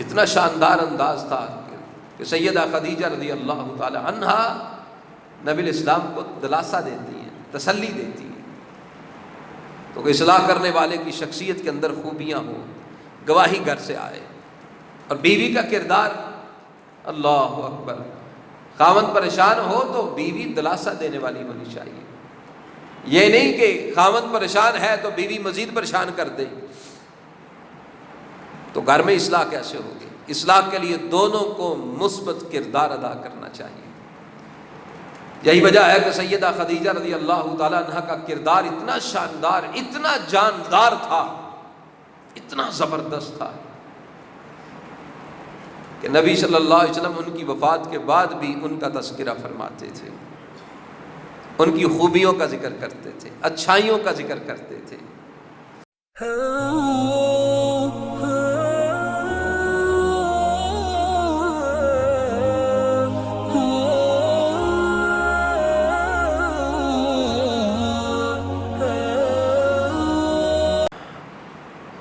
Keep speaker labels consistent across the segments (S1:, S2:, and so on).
S1: اتنا شاندار انداز تھا کہ سیدہ خدیجہ رضی اللہ تعالی عنہا نبی الاسلام کو دلاسا دیتی ہیں، تسلی دیتی ہیں۔ تو اصلاح کرنے والے کی شخصیت کے اندر خوبیاں ہوں، گواہی گھر سے آئے، اور بیوی کا کردار، اللہ اکبر، خاوند پریشان ہو تو بیوی دلاسا دینے والی ہونی چاہیے۔ یہ نہیں کہ خاوند پریشان ہے تو بیوی مزید پریشان کر دے، تو گھر میں اصلاح کیسے ہوگی؟ اصلاح کے لیے دونوں کو مثبت کردار ادا کرنا چاہیے۔ یہی وجہ ہے کہ سیدہ خدیجہ رضی اللہ تعالیٰ عنہ کا کردار اتنا شاندار، اتنا جاندار تھا، اتنا زبردست تھا کہ نبی صلی اللہ علیہ وسلم ان کی وفات کے بعد بھی ان کا تذکرہ فرماتے تھے، ان کی خوبیوں کا ذکر کرتے تھے، اچھائیوں کا ذکر کرتے تھے۔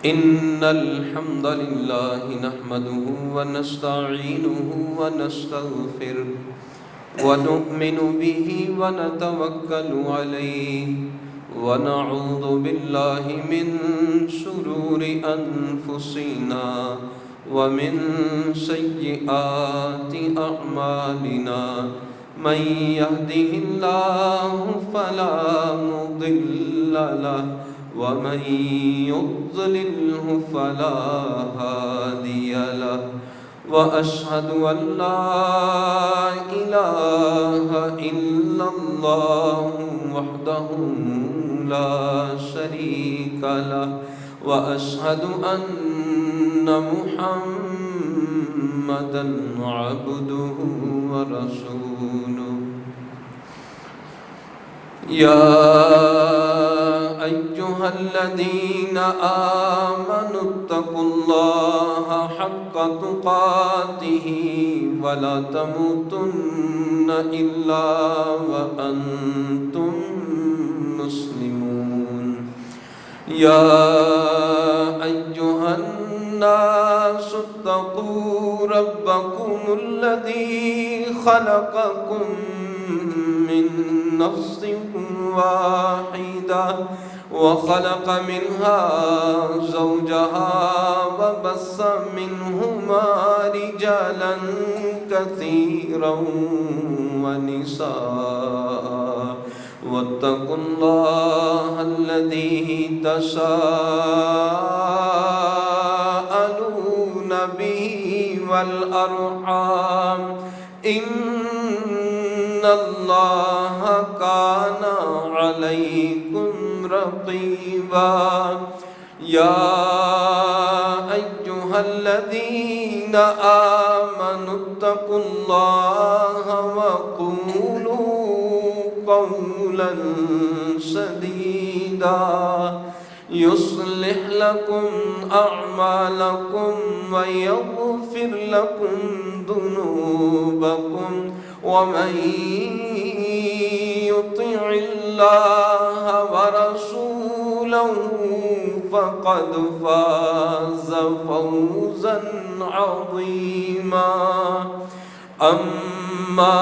S1: ان الحمد لله نحمده ونستعينه ونستغفره ونؤمن به ونتوكل عليه ونعوذ بالله من شرور انفسنا ومن سيئات اعمالنا من يهده الله فلا مضل له ومن يضلله فلا هادي له وأشهد أن لا إله إلا الله وحده لا شريك له وأشهد أن محمدا عبده ورسوله يا أيها الذين آمنوا اتقوا الله حق تقاته ولا تموتن إلا وأنتم مسلمون يا أيها الناس اتقوا ربكم الذي خلقكم من نفس واحدة وخلق منها زوجها وبث منهما رجالا كثيرا ونساء واتقوا الله الذي تساءلون به والأرحام إن الله كان عليكم رقيبا يا أيها الذين آمنوا اتقوا الله وقولوا قولا سديدا يصلح لكم أعمالكم ويغفر لكم ذنوبكم ومن يطع الله ورسوله فقد فاز فوزا عظيما أما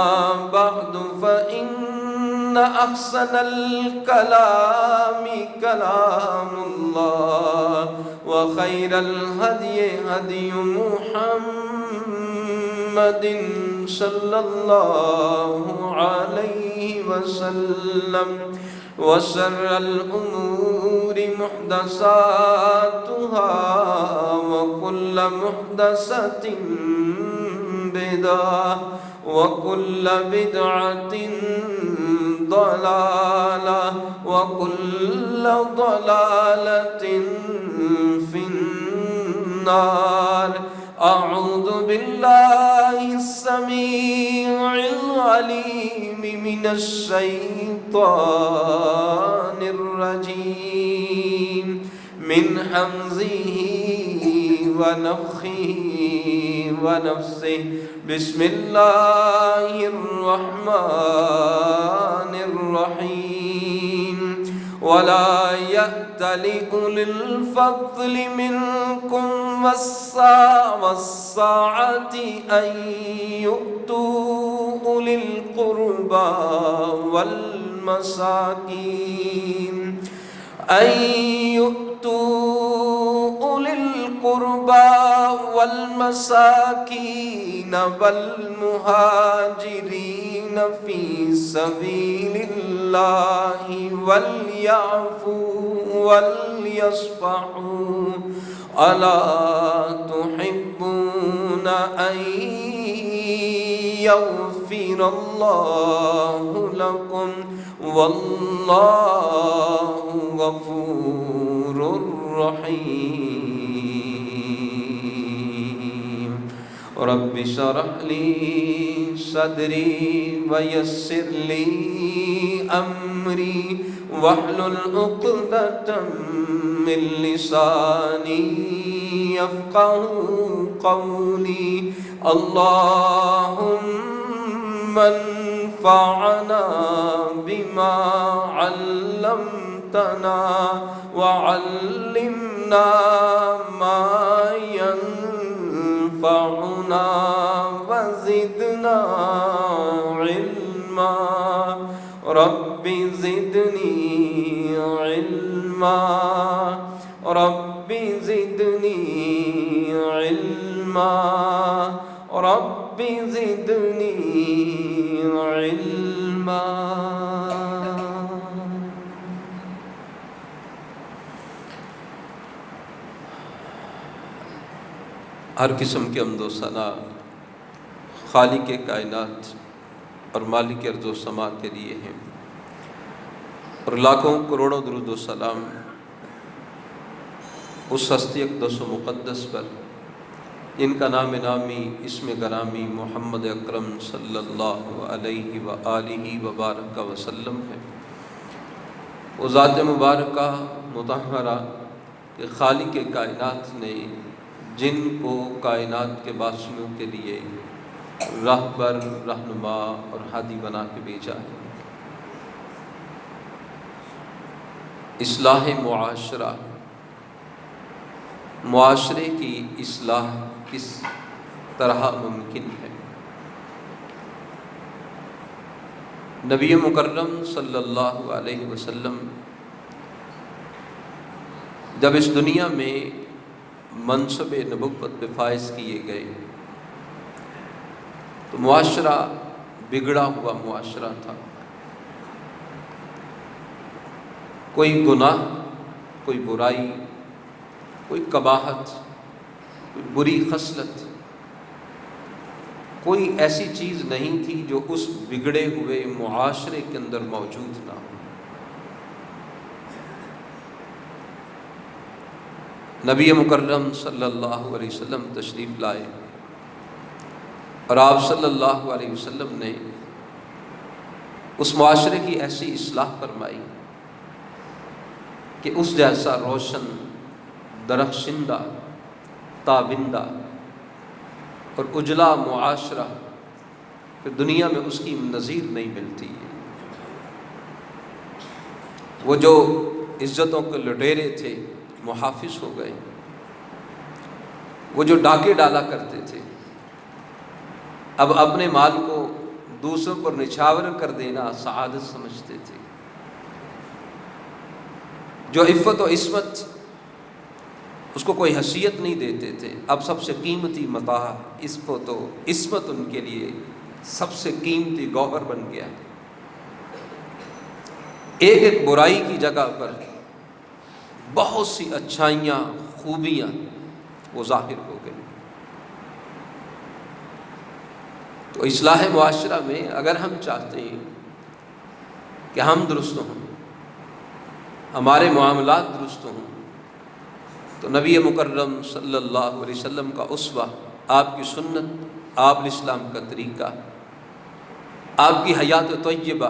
S1: بعد فإن أحسن الكلام كلام الله وخير الهدي هدي محمد صلى الله عليه وسلم وشر الأمور محدثاتها وكل محدثة بدعة وكل بدعة ضلالة وكل ضلالة في النار أعوذ بالله السميع العليم من الشيطان الرجيم من حمزه ونفخه ونفسه بسم الله الرحمن الرحيم ولا يأتل أولي الفضل منكم والسعة أن يؤتوا أولي القربى والمساكين والمهاجرين في سبيل الله وليعفوا وليصفحوا ألا تحبون أن يغفر الله لكم والله غفور رحيم رب اشرح لي صدري ويسر لي أمري واحلل عقدة من لساني يفقهوا قولي اللهم انفعنا بما علمتنا وعلمنا ما ينفعنا وزدنا علما رب زدني علما رب زدني علما رب زدني علما. ہر قسم کے حمد و ثنا خالق کائنات اور مالک ارض و سما کے لیے ہیں، اور لاکھوں کروڑوں درود و سلام اس ہستی اقدس و مقدس پر جن کا نام نامی اسم گرامی محمد اکرم صلی اللہ علیہ وآلہ وبارک وسلم ہے۔ وہ ذات مبارکہ مطہرہ کہ خالق کائنات نے جن کو کائنات کے باشندوں کے لیے راہبر، رہنما اور ہادی بنا کے بھیجا ہے۔ اصلاح معاشرہ، معاشرے کی اصلاح کس طرح ممکن ہے؟ نبی مکرم صلی اللہ علیہ وسلم جب اس دنیا میں منصب نبوت پہ فائز کیے گئے تو معاشرہ بگڑا ہوا معاشرہ تھا۔ کوئی گناہ، کوئی برائی، کوئی قباحت، کوئی بری خصلت، کوئی ایسی چیز نہیں تھی جو اس بگڑے ہوئے معاشرے کے اندر موجود نہ ہو۔ نبی مکرم صلی اللہ علیہ وسلم تشریف لائے اور آپ صلی اللہ علیہ وسلم نے اس معاشرے کی ایسی اصلاح فرمائی کہ اس جیسا روشن، درخشندہ، تابندہ اور اجلا معاشرہ پھر دنیا میں اس کی نظیر نہیں ملتی ہے۔ وہ جو عزتوں کے لٹیرے تھے محافظ ہو گئے، وہ جو ڈاکے ڈالا کرتے تھے اب اپنے مال کو دوسروں پر نچھاور کر دینا سعادت سمجھتے تھے۔ جو عفت و عصمت اس کو کوئی حیثیت نہیں دیتے تھے، اب سب سے قیمتی متاع عفت و عصمت ان کے لیے سب سے قیمتی گوہر بن گیا ہے۔ ایک ایک برائی کی جگہ پر بہت سی اچھائیاں، خوبیاں وہ ظاہر ہو گئی۔ تو اصلاح معاشرہ میں اگر ہم چاہتے ہیں کہ ہم درست ہوں، ہمارے معاملات درست ہوں، تو نبی مکرم صلی اللہ علیہ وسلم کا اسوہ، آپ کی سنت، آپ الاسلام کا طریقہ، آپ کی حیات طیبہ،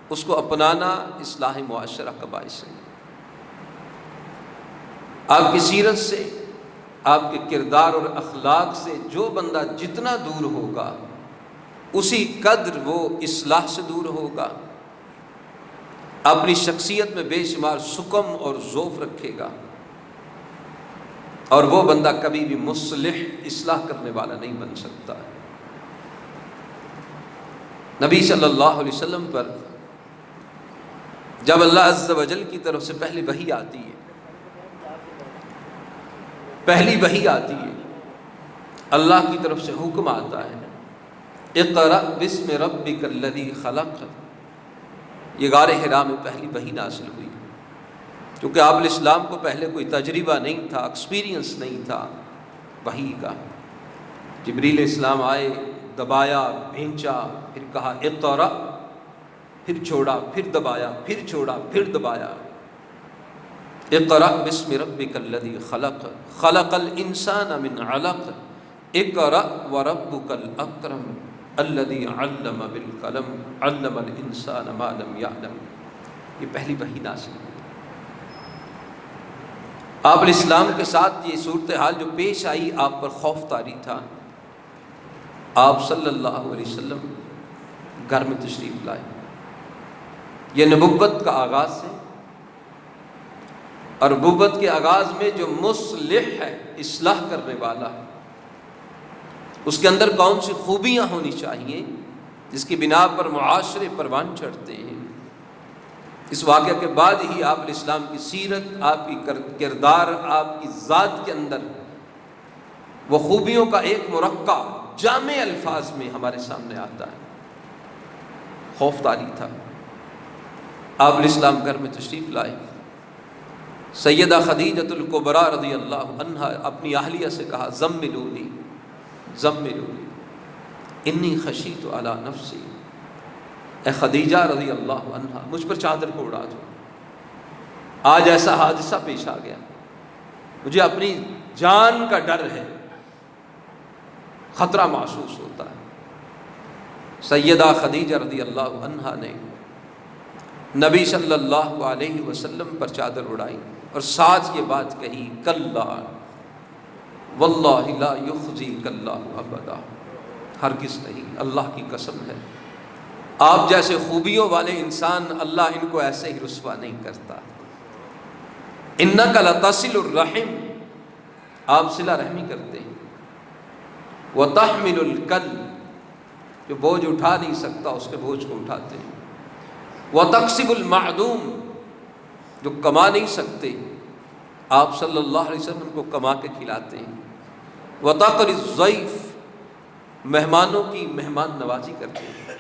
S1: اس کو اپنانا اصلاح معاشرہ کا باعث ہے۔ آپ کی سیرت سے، آپ کے کردار اور اخلاق سے جو بندہ جتنا دور ہوگا اسی قدر وہ اصلاح سے دور ہوگا۔ اپنی شخصیت میں بے شمار سکم اور ذوف رکھے گا، اور وہ بندہ کبھی بھی مصلح اصلاح کرنے والا نہیں بن سکتا۔ نبی صلی اللہ علیہ وسلم پر جب اللہ عز و جل کی طرف سے پہلی وحی آتی ہے، اللہ کی طرف سے حکم آتا ہے، اقرأ بسم ربک الذی خلق، یہ غار حرا میں پہلی وحی نازل ہوئی، کیونکہ آپ علیہ السلام کو پہلے کوئی تجربہ نہیں تھا، ایکسپیرینس نہیں تھا وحی کا۔ جبریل علیہ السلام آئے، دبایا، بھینچا، پھر کہا اقرأ، پھر چھوڑا، پھر دبایا، پھر چھوڑا، پھر دبایا۔ اقرأ بسم ربک الذی خلق، خلق الانسان من علق، اقرأ وربک الاکرم الذی علم بالقلم علم الانسان ما لم یعلم۔ یہ پہلی وحی نازل ہوئی۔ آپ علیہ السلام کے ساتھ یہ صورتحال جو پیش آئی، آپ پر خوف طاری تھا۔ آپ صلی اللہ علیہ وسلم گھر میں تشریف لائے۔ یہ نبوت کا آغاز ہے، اور نبوت کے آغاز میں جو مصلح ہے، اصلاح کرنے والا ہے، اس کے اندر کون سی خوبیاں ہونی چاہیے جس کی بنا پر معاشرے پروان چڑھتے ہیں۔ اس واقعہ کے بعد ہی آپ علیہ السلام کی سیرت، آپ کی کردار، آپ کی ذات کے اندر وہ خوبیوں کا ایک مرقع جامع الفاظ میں ہمارے سامنے آتا ہے۔ خوف طاری تھا۔ آپ علیہ السلام گھر میں تشریف لائے۔ سیدہ خدیجۃ الکبریٰ رضی اللہ عنہا اپنی اہلیہ سے کہا، زملونی زملونی انی خشیت علی نفسی، اے خدیجہ رضی اللہ عنہا مجھ پر چادر کو اڑا دو، آج ایسا حادثہ پیش آ گیا، مجھے اپنی جان کا ڈر ہے، خطرہ محسوس ہوتا ہے۔ سیدہ خدیجہ رضی اللہ عنہا نے نبی صلی اللہ علیہ وسلم پر چادر اڑائی اور ساتھ یہ بات کہی، کلا واللہ لا یخزیک اللہ ابدا، ہرگز نہیں، اللہ کی قسم ہے، آپ جیسے خوبیوں والے انسان اللہ ان کو ایسے ہی رسوا نہیں کرتا۔ انک لتصل الرحم، آپ صلہ رحمی کرتے ہیں، وتحمل الکل، جو بوجھ اٹھا نہیں سکتا اس کے بوجھ کو اٹھاتے ہیں، وتکسب المعدوم، جو کما نہیں سکتے آپ صلی اللہ علیہ وسلم ان کو کما کے کھلاتے ہیں، وتقری الضیف، مہمانوں کی مہمان نوازی کرتے ہیں،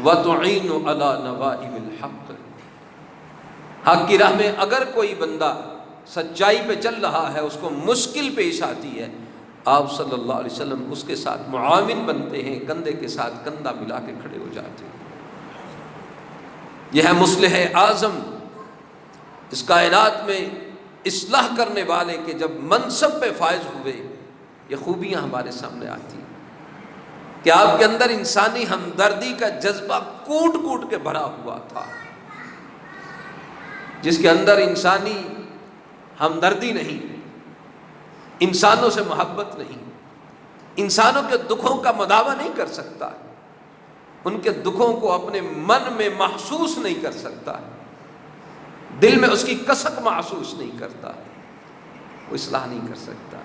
S1: وتعین علی نوائب الحق، حق کی راہ میں اگر کوئی بندہ سچائی پہ چل رہا ہے، اس کو مشکل پیش آتی ہے، آپ صلی اللہ علیہ وسلم اس کے ساتھ معاون بنتے ہیں، کندھے کے ساتھ کندھا ملا کے کھڑے ہو جاتے ہیں۔ یہ ہے مصلح اعظم، اس کائنات میں اصلاح کرنے والے کے جب منصب پہ فائز ہوئے، یہ خوبیاں ہمارے سامنے آتی ہیں کہ آپ کے اندر انسانی ہمدردی کا جذبہ کوٹ کوٹ کے بھرا ہوا تھا، جس کے اندر انسانی ہمدردی نہیں، انسانوں سے محبت نہیں، انسانوں کے دکھوں کا مداوع نہیں کر سکتا، ان کے دکھوں کو اپنے من میں محسوس نہیں کر سکتا، دل میں اس کی کسک محسوس نہیں کرتا، وہ اصلاح نہیں کر سکتا۔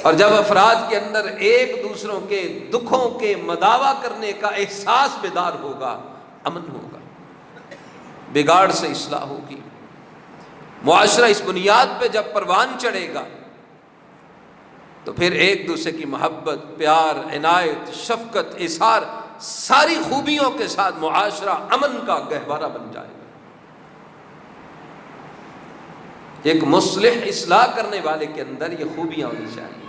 S1: اور جب افراد کے اندر ایک دوسروں کے دکھوں کے مداوع کرنے کا احساس بیدار ہوگا، امن ہوگا، بگاڑ سے اصلاح ہوگی، معاشرہ اس بنیاد پہ جب پروان چڑھے گا تو پھر ایک دوسرے کی محبت، پیار، عنایت، شفقت، ایثار، ساری خوبیوں کے ساتھ معاشرہ امن کا گہوارہ بن جائے گا۔ ایک مصلح اصلاح کرنے والے کے اندر یہ خوبیاں ہونی چاہیے،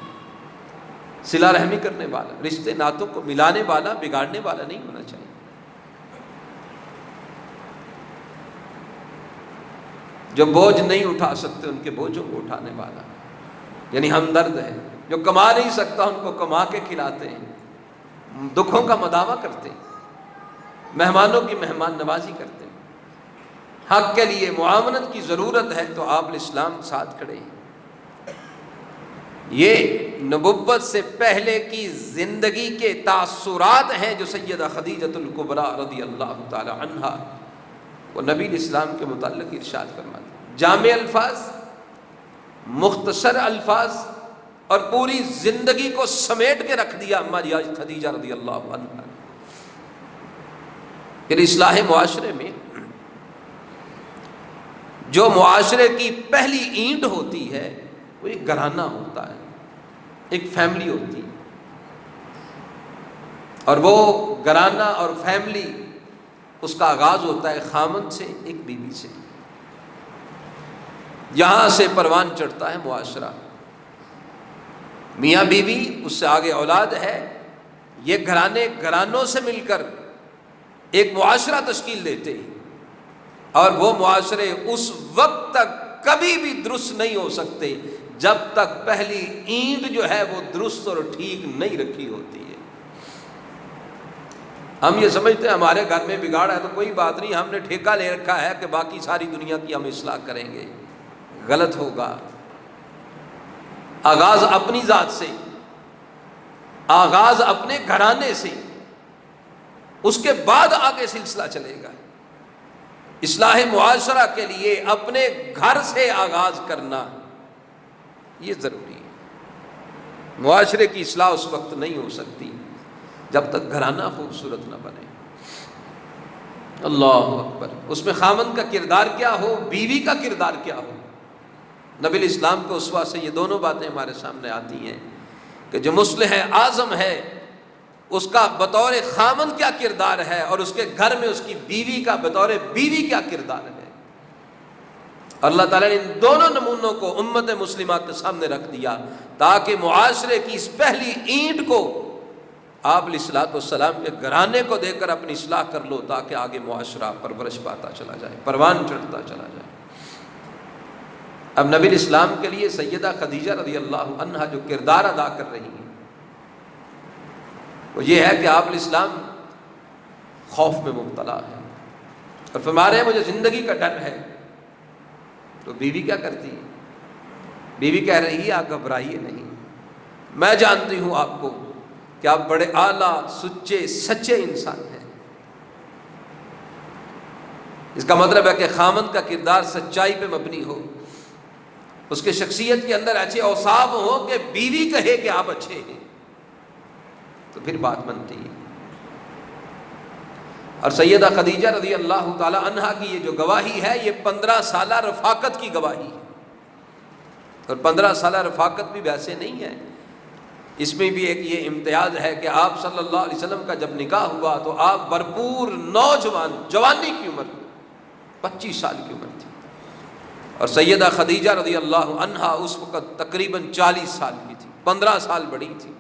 S1: صلہ رحمی کرنے والا، رشتے ناتوں کو ملانے والا، بگاڑنے والا نہیں ہونا چاہیے۔ جو بوجھ نہیں اٹھا سکتے ان کے بوجھوں کو اٹھانے والا، یعنی ہمدرد ہے، جو کما نہیں سکتا ان کو کما کے کھلاتے ہیں، دکھوں کا مداوع کرتے ہیں، مہمانوں کی مہمان نوازی کرتے ہیں، حق کے لیے معاونت کی ضرورت ہے تو آپ علیہ السلام ساتھ کھڑے ہیں۔ یہ نبوت سے پہلے کی زندگی کے تاثرات ہیں جو سیدہ خدیجۃ الکبریٰ رضی اللہ تعالی عنہا وہ نبی اسلام کے متعلق ارشاد فرماتے ہیں، جامع الفاظ، مختصر الفاظ، اور پوری زندگی کو سمیٹ کے رکھ دیا اما جی خدیجہ رضی اللہ عنہا۔ پھر اصلاح معاشرے میں جو معاشرے کی پہلی اینٹ ہوتی ہے وہ ایک گھرانہ ہوتا ہے، ایک فیملی ہوتی ہے، اور وہ گھرانہ اور فیملی اس کا آغاز ہوتا ہے خامند سے، ایک بیوی سے، یہاں سے پروان چڑھتا ہے معاشرہ، میاں بیوی، اس سے آگے اولاد ہے، یہ گھرانوں سے مل کر ایک معاشرہ تشکیل دیتے ہیں، اور وہ معاشرے اس وقت تک کبھی بھی درست نہیں ہو سکتے جب تک پہلی اینٹ جو ہے وہ درست اور ٹھیک نہیں رکھی ہوتی ہے۔ ہم یہ سمجھتے ہیں ہمارے گھر میں بگاڑ ہے تو کوئی بات نہیں، ہم نے ٹھیکہ لے رکھا ہے کہ باقی ساری دنیا کی ہم اصلاح کریں گے، غلط ہوگا۔ آغاز اپنی ذات سے، آغاز اپنے گھرانے سے، اس کے بعد آگے سلسلہ چلے گا۔ اصلاح معاشرہ کے لیے اپنے گھر سے آغاز کرنا یہ ضروری ہے۔ معاشرے کی اصلاح اس وقت نہیں ہو سکتی جب تک گھرانہ خوبصورت نہ بنے۔ اللہ اکبر۔ اس میں خامند کا کردار کیا ہو، بیوی کا کردار کیا ہو۔ نبی اسلام کے اسوہ سے یہ دونوں باتیں ہمارے سامنے آتی ہیں کہ جو مصلح اعظم ہے اس کا بطور خامند کیا کردار ہے، اور اس کے گھر میں اس کی بیوی کا بطور بیوی کیا کردار ہے۔ اللہ تعالیٰ نے ان دونوں نمونوں کو امت مسلمہ کے سامنے رکھ دیا تاکہ معاشرے کی اس پہلی اینٹ کو آپ علیہ الصلوۃ والسلام کے گھرانے کو دے کر اپنی اصلاح کر لو، تاکہ آگے معاشرہ پرورش پاتا چلا جائے، پروان چڑھتا چلا جائے۔ اب نبی اسلام کے لیے سیدہ خدیجہ رضی اللہ عنہا جو کردار ادا کر رہی ہیں وہ یہ ہے کہ آپ علیہ السلام خوف میں مبتلا ہے اور فرما رہے ہیں مجھے زندگی کا ڈر ہے۔ تو بیوی کیا کرتی ہے؟ بیوی کہہ رہی ہے آپ گھبرائیے نہیں، میں جانتی ہوں آپ کو کہ آپ بڑے اعلیٰ سچے انسان ہیں۔ اس کا مطلب ہے کہ خامند کا کردار سچائی پہ مبنی ہو، اس کے شخصیت کے اندر ایسے اوصاف ہو کہ بیوی کہے کہ آپ اچھے ہیں، تو پھر بات بنتی ہے۔ اور سیدہ خدیجہ رضی اللہ تعالی عنہا کی یہ جو گواہی ہے یہ 15 سالہ رفاقت کی گواہی ہے، اور 15 سالہ رفاقت بھی ویسے نہیں ہے، اس میں بھی ایک یہ امتیاز ہے کہ آپ صلی اللہ علیہ وسلم کا جب نکاح ہوا تو آپ بھرپور نوجوان، جوانی کی عمر 25 سال کی عمر تھی، اور سیدہ خدیجہ رضی اللہ عنہا اس وقت تقریباً 40 سال کی تھی، 15 سال بڑی تھی،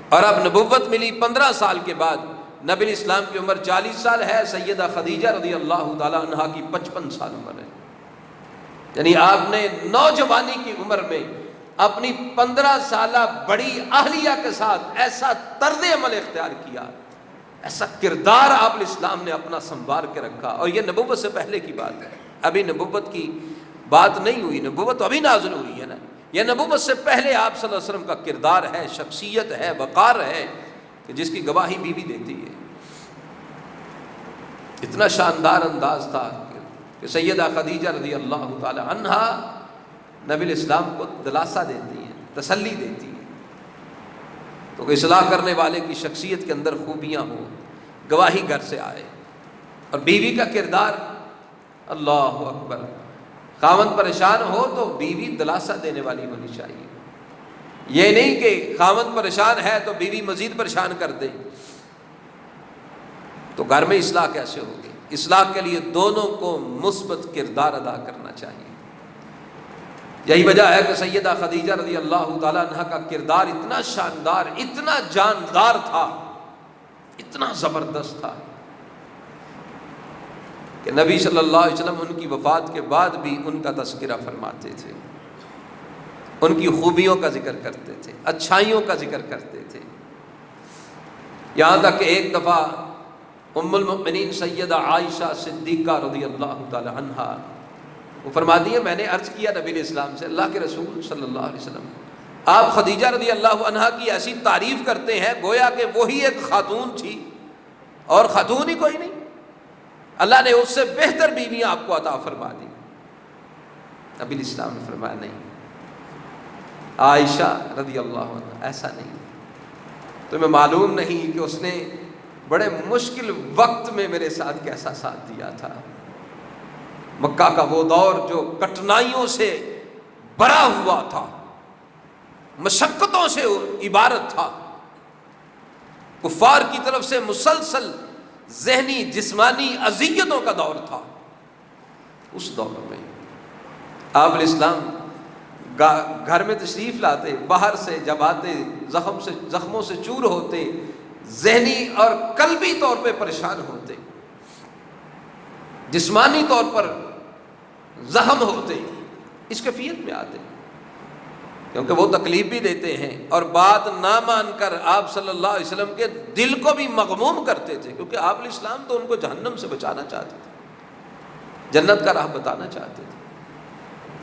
S1: اور اب نبوت ملی 15 سال کے بعد۔ نبی اسلام کی عمر 40 سال ہے، سیدہ خدیجہ رضی اللہ تعالی عنہا کی 55 سال عمر ہے، یعنی آپ نے نوجوانی کی عمر میں اپنی 15 سالہ بڑی اہلیہ کے ساتھ ایسا طرز عمل اختیار کیا، ایسا کردار آپ اسلام نے اپنا سنوار کے رکھا، اور یہ نبوت سے پہلے کی بات ہے، ابھی نبوت کی بات نہیں ہوئی، نبوت تو ابھی نازل ہوئی ہے نا، یہ نبوت سے پہلے آپ صلی اللہ علیہ وسلم کا کردار ہے، شخصیت ہے، وقار ہے کہ جس کی گواہی بیوی دیتی ہے۔ اتنا شاندار انداز تھا کہ سیدہ خدیجہ رضی اللہ تعالی عنہا نبی اسلام کو دلاسا دیتی ہیں، تسلی دیتی ہیں، تو کہ اصلاح کرنے والے کی شخصیت کے اندر خوبیاں ہوں، گواہی گھر سے آئے، اور بیوی کا کردار، اللہ اکبر، خاوند پریشان ہو تو بیوی دلاسا دینے والی ہونی چاہیے، یہ نہیں کہ خاوند پریشان ہے تو بیوی مزید پریشان کر دے، تو گھر میں اصلاح کیسے ہوگی؟ اصلاح کے لیے دونوں کو مثبت کردار ادا کرنا چاہیے۔ یہی وجہ ہے کہ سیدہ خدیجہ رضی اللہ تعالیٰ عنہ کا کردار اتنا شاندار، اتنا جاندار تھا، اتنا زبردست تھا کہ نبی صلی اللہ علیہ وسلم ان کی وفات کے بعد بھی ان کا تذکرہ فرماتے تھے، ان کی خوبیوں کا ذکر کرتے تھے، اچھائیوں کا ذکر کرتے تھے، یہاں تک کہ ایک دفعہ ام المؤمنین سیدہ عائشہ صدیقہ رضی اللہ تعالی عنہا وہ فرماتی ہے میں نے عرض کیا نبی علیہ السلام سے، اللہ کے رسول صلی اللہ علیہ وسلم آپ خدیجہ رضی اللہ عنہا کی ایسی تعریف کرتے ہیں گویا کہ وہی ایک خاتون تھی اور خاتون ہی کوئی نہیں، اللہ نے اس سے بہتر بیویاں آپ کو عطا فرما دی. نبی اسلام نے فرمایا نہیں عائشہ رضی اللہ عنہ ایسا نہیں. تمہیں معلوم نہیں کہ اس نے بڑے مشکل وقت میں میرے ساتھ کیسا ساتھ دیا تھا. مکہ کا وہ دور جو کٹنائیوں سے بھرا ہوا تھا، مشقتوں سے عبارت تھا، کفار کی طرف سے مسلسل ذہنی جسمانی اذیتوں کا دور تھا. اس دور میں آپ علیہ السلام گھر میں تشریف لاتے، باہر سے جب آتے زخموں سے چور ہوتے، ذہنی اور قلبی طور پہ پریشان ہوتے، جسمانی طور پر زخم ہوتے، اس کیفیت میں آتے، کیونکہ وہ تکلیف بھی دیتے ہیں اور بات نہ مان کر آپ صلی اللہ علیہ وسلم کے دل کو بھی مغموم کرتے تھے، کیونکہ آپ علیہ السلام تو ان کو جہنم سے بچانا چاہتے تھے، جنت کا راہ بتانا چاہتے تھے.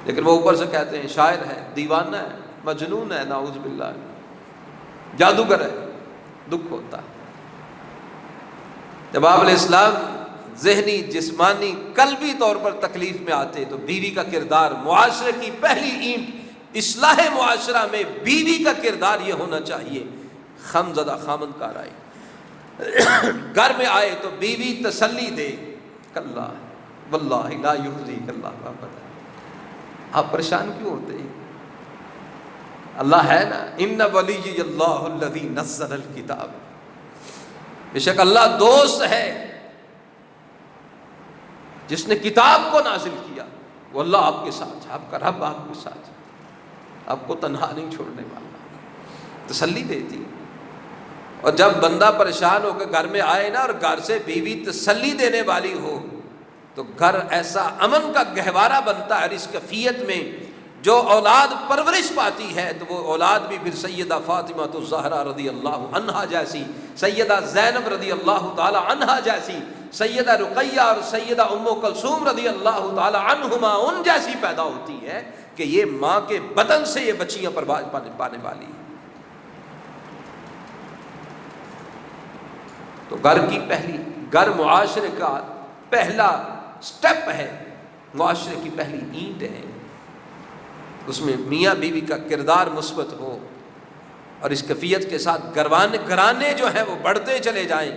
S1: لیکن وہ اوپر سے کہتے ہیں شاعر ہے، دیوانہ ہے، مجنون ہے، نعوذ باللہ، جادوگر ہے. دکھ ہوتا ہے جب آپ علیہ السلام ذہنی جسمانی قلبی طور پر تکلیف میں آتے تو بیوی کا کردار، معاشرے کی پہلی اینٹ اصلاح معاشرہ میں بیوی کا کردار یہ ہونا چاہیے خم زدہ خامن کار آئے، گھر میں آئے تو بیوی تسلی دے، کلا واللہ لا یخزیک اللہ ابدا. آپ پریشان کیوں ہوتے ہیں؟ اللہ ہے نا، ان ولی اللہ الذی نزل الکتاب، بے شک اللہ دوست ہے جس نے کتاب کو نازل کیا. وہ اللہ آپ کے ساتھ ہے، آپ کا رب آپ کے ساتھ ہے، آپ کو تنہا نہیں چھوڑنے والا. تسلی دیتی. اور جب بندہ پریشان ہو کے گھر میں آئے نا اور گھر سے بیوی تسلی دینے والی ہو تو گھر ایسا امن کا گہوارہ بنتا ہے. اور اس کیفیت میں جو اولاد پرورش پاتی ہے تو وہ اولاد بھی پھر سیدہ فاطمہ الزہرا رضی اللہ عنہا جیسی، سیدہ زینب رضی اللہ تعالی عنہا جیسی، سیدہ رقیہ اور سیدہ ام کلثوم رضی اللہ تعالی عنہما ان جیسی پیدا ہوتی ہے کہ یہ ماں کے بدن سے یہ بچیاں پرواز پانے والی ہیں. تو گھر معاشرے کا پہلا سٹیپ ہے، معاشرے کی پہلی اینٹ ہے. اس میں میاں بیوی کا کردار مثبت ہو اور اس کیفیت کے ساتھ گھرانے جو ہیں وہ بڑھتے چلے جائیں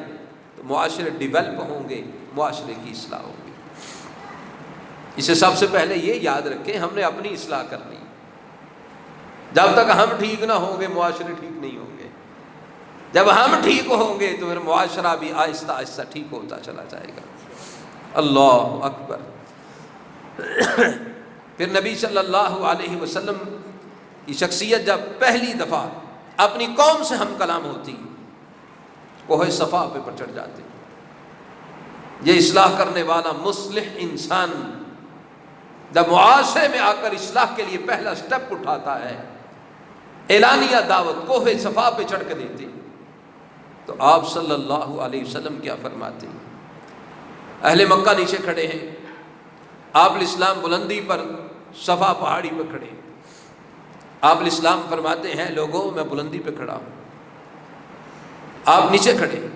S1: تو معاشرے ڈیولپ ہوں گے، معاشرے کی اصلاح ہوگی. اسے سب سے پہلے یہ یاد رکھیں ہم نے اپنی اصلاح کرنی. جب تک ہم ٹھیک نہ ہوں گے معاشرے ٹھیک نہیں ہوں گے. جب ہم ٹھیک ہوں گے تو پھر معاشرہ بھی آہستہ آہستہ ٹھیک ہوتا چلا جائے گا. اللہ اکبر. پھر نبی صلی اللہ علیہ وسلم کی شخصیت جب پہلی دفعہ اپنی قوم سے ہم کلام ہوتی، کوہ صفا پہ چڑھ جاتے. یہ اصلاح کرنے والا مصلح انسان جب معاشرے میں آ کر اصلاح کے لیے پہلا سٹیپ اٹھاتا ہے، اعلانیہ دعوت کوہ صفا پہ چڑھ کے دیتے، تو آپ صلی اللہ علیہ وسلم کیا فرماتے ہیں؟ اہل مکہ نیچے کھڑے ہیں، آپ علیہ السلام بلندی پر صفا پہاڑی پہ کھڑے ہیں. آپ علیہ السلام فرماتے ہیں لوگوں میں بلندی پہ کھڑا ہوں، آپ نیچے کھڑے ہیں،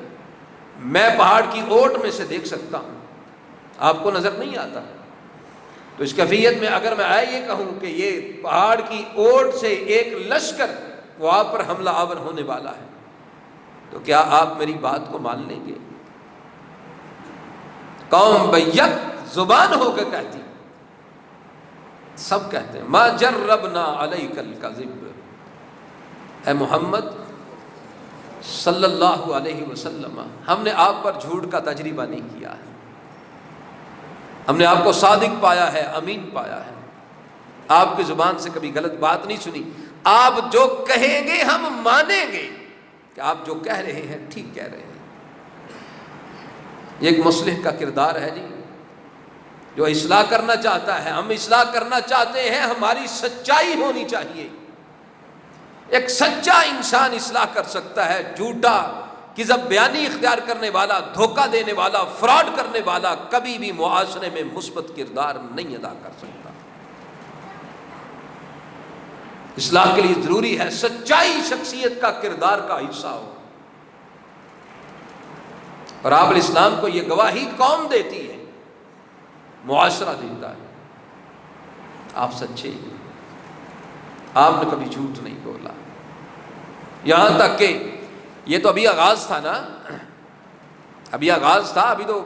S1: میں پہاڑ کی اوٹ میں سے دیکھ سکتا ہوں، آپ کو نظر نہیں آتا. تو اس کیفیت میں اگر میں یہ کہوں کہ یہ پہاڑ کی اوٹ سے ایک لشکر وہ آپ پر حملہ آور ہونے والا ہے تو کیا آپ میری بات کو مان لیں گے؟ قوم بیک زبان ہو کے کہتی، سب کہتے ہیں ما جربنا علیک الکذب، اے محمد صلی اللہ علیہ وسلم ہم نے آپ پر جھوٹ کا تجربہ نہیں کیا ہے، ہم نے آپ کو صادق پایا ہے، امین پایا ہے، آپ کی زبان سے کبھی غلط بات نہیں سنی. آپ جو کہیں گے ہم مانیں گے کہ آپ جو کہہ رہے ہیں ٹھیک کہہ رہے ہیں. یہ ایک مصلح کا کردار ہے جی، جو اصلاح کرنا چاہتا ہے. ہم اصلاح کرنا چاہتے ہیں، ہماری سچائی ہونی چاہیے. ایک سچا انسان اصلاح کر سکتا ہے، جھوٹا کذب بیانی اختیار کرنے والا، دھوکہ دینے والا، فراڈ کرنے والا کبھی بھی معاشرے میں مثبت کردار نہیں ادا کر سکتا. اصلاح کے لیے ضروری ہے سچائی شخصیت کا کردار کا حصہ ہو. اور آپ علیہ السلام کو یہ گواہی قوم دیتی ہے، معاشرہ دیتا ہے، آپ سچے ہیں، آپ نے کبھی جھوٹ نہیں بولا۔ یہاں تک کہ یہ تو ابھی آغاز تھا نا، ابھی آغاز تھا، ابھی تو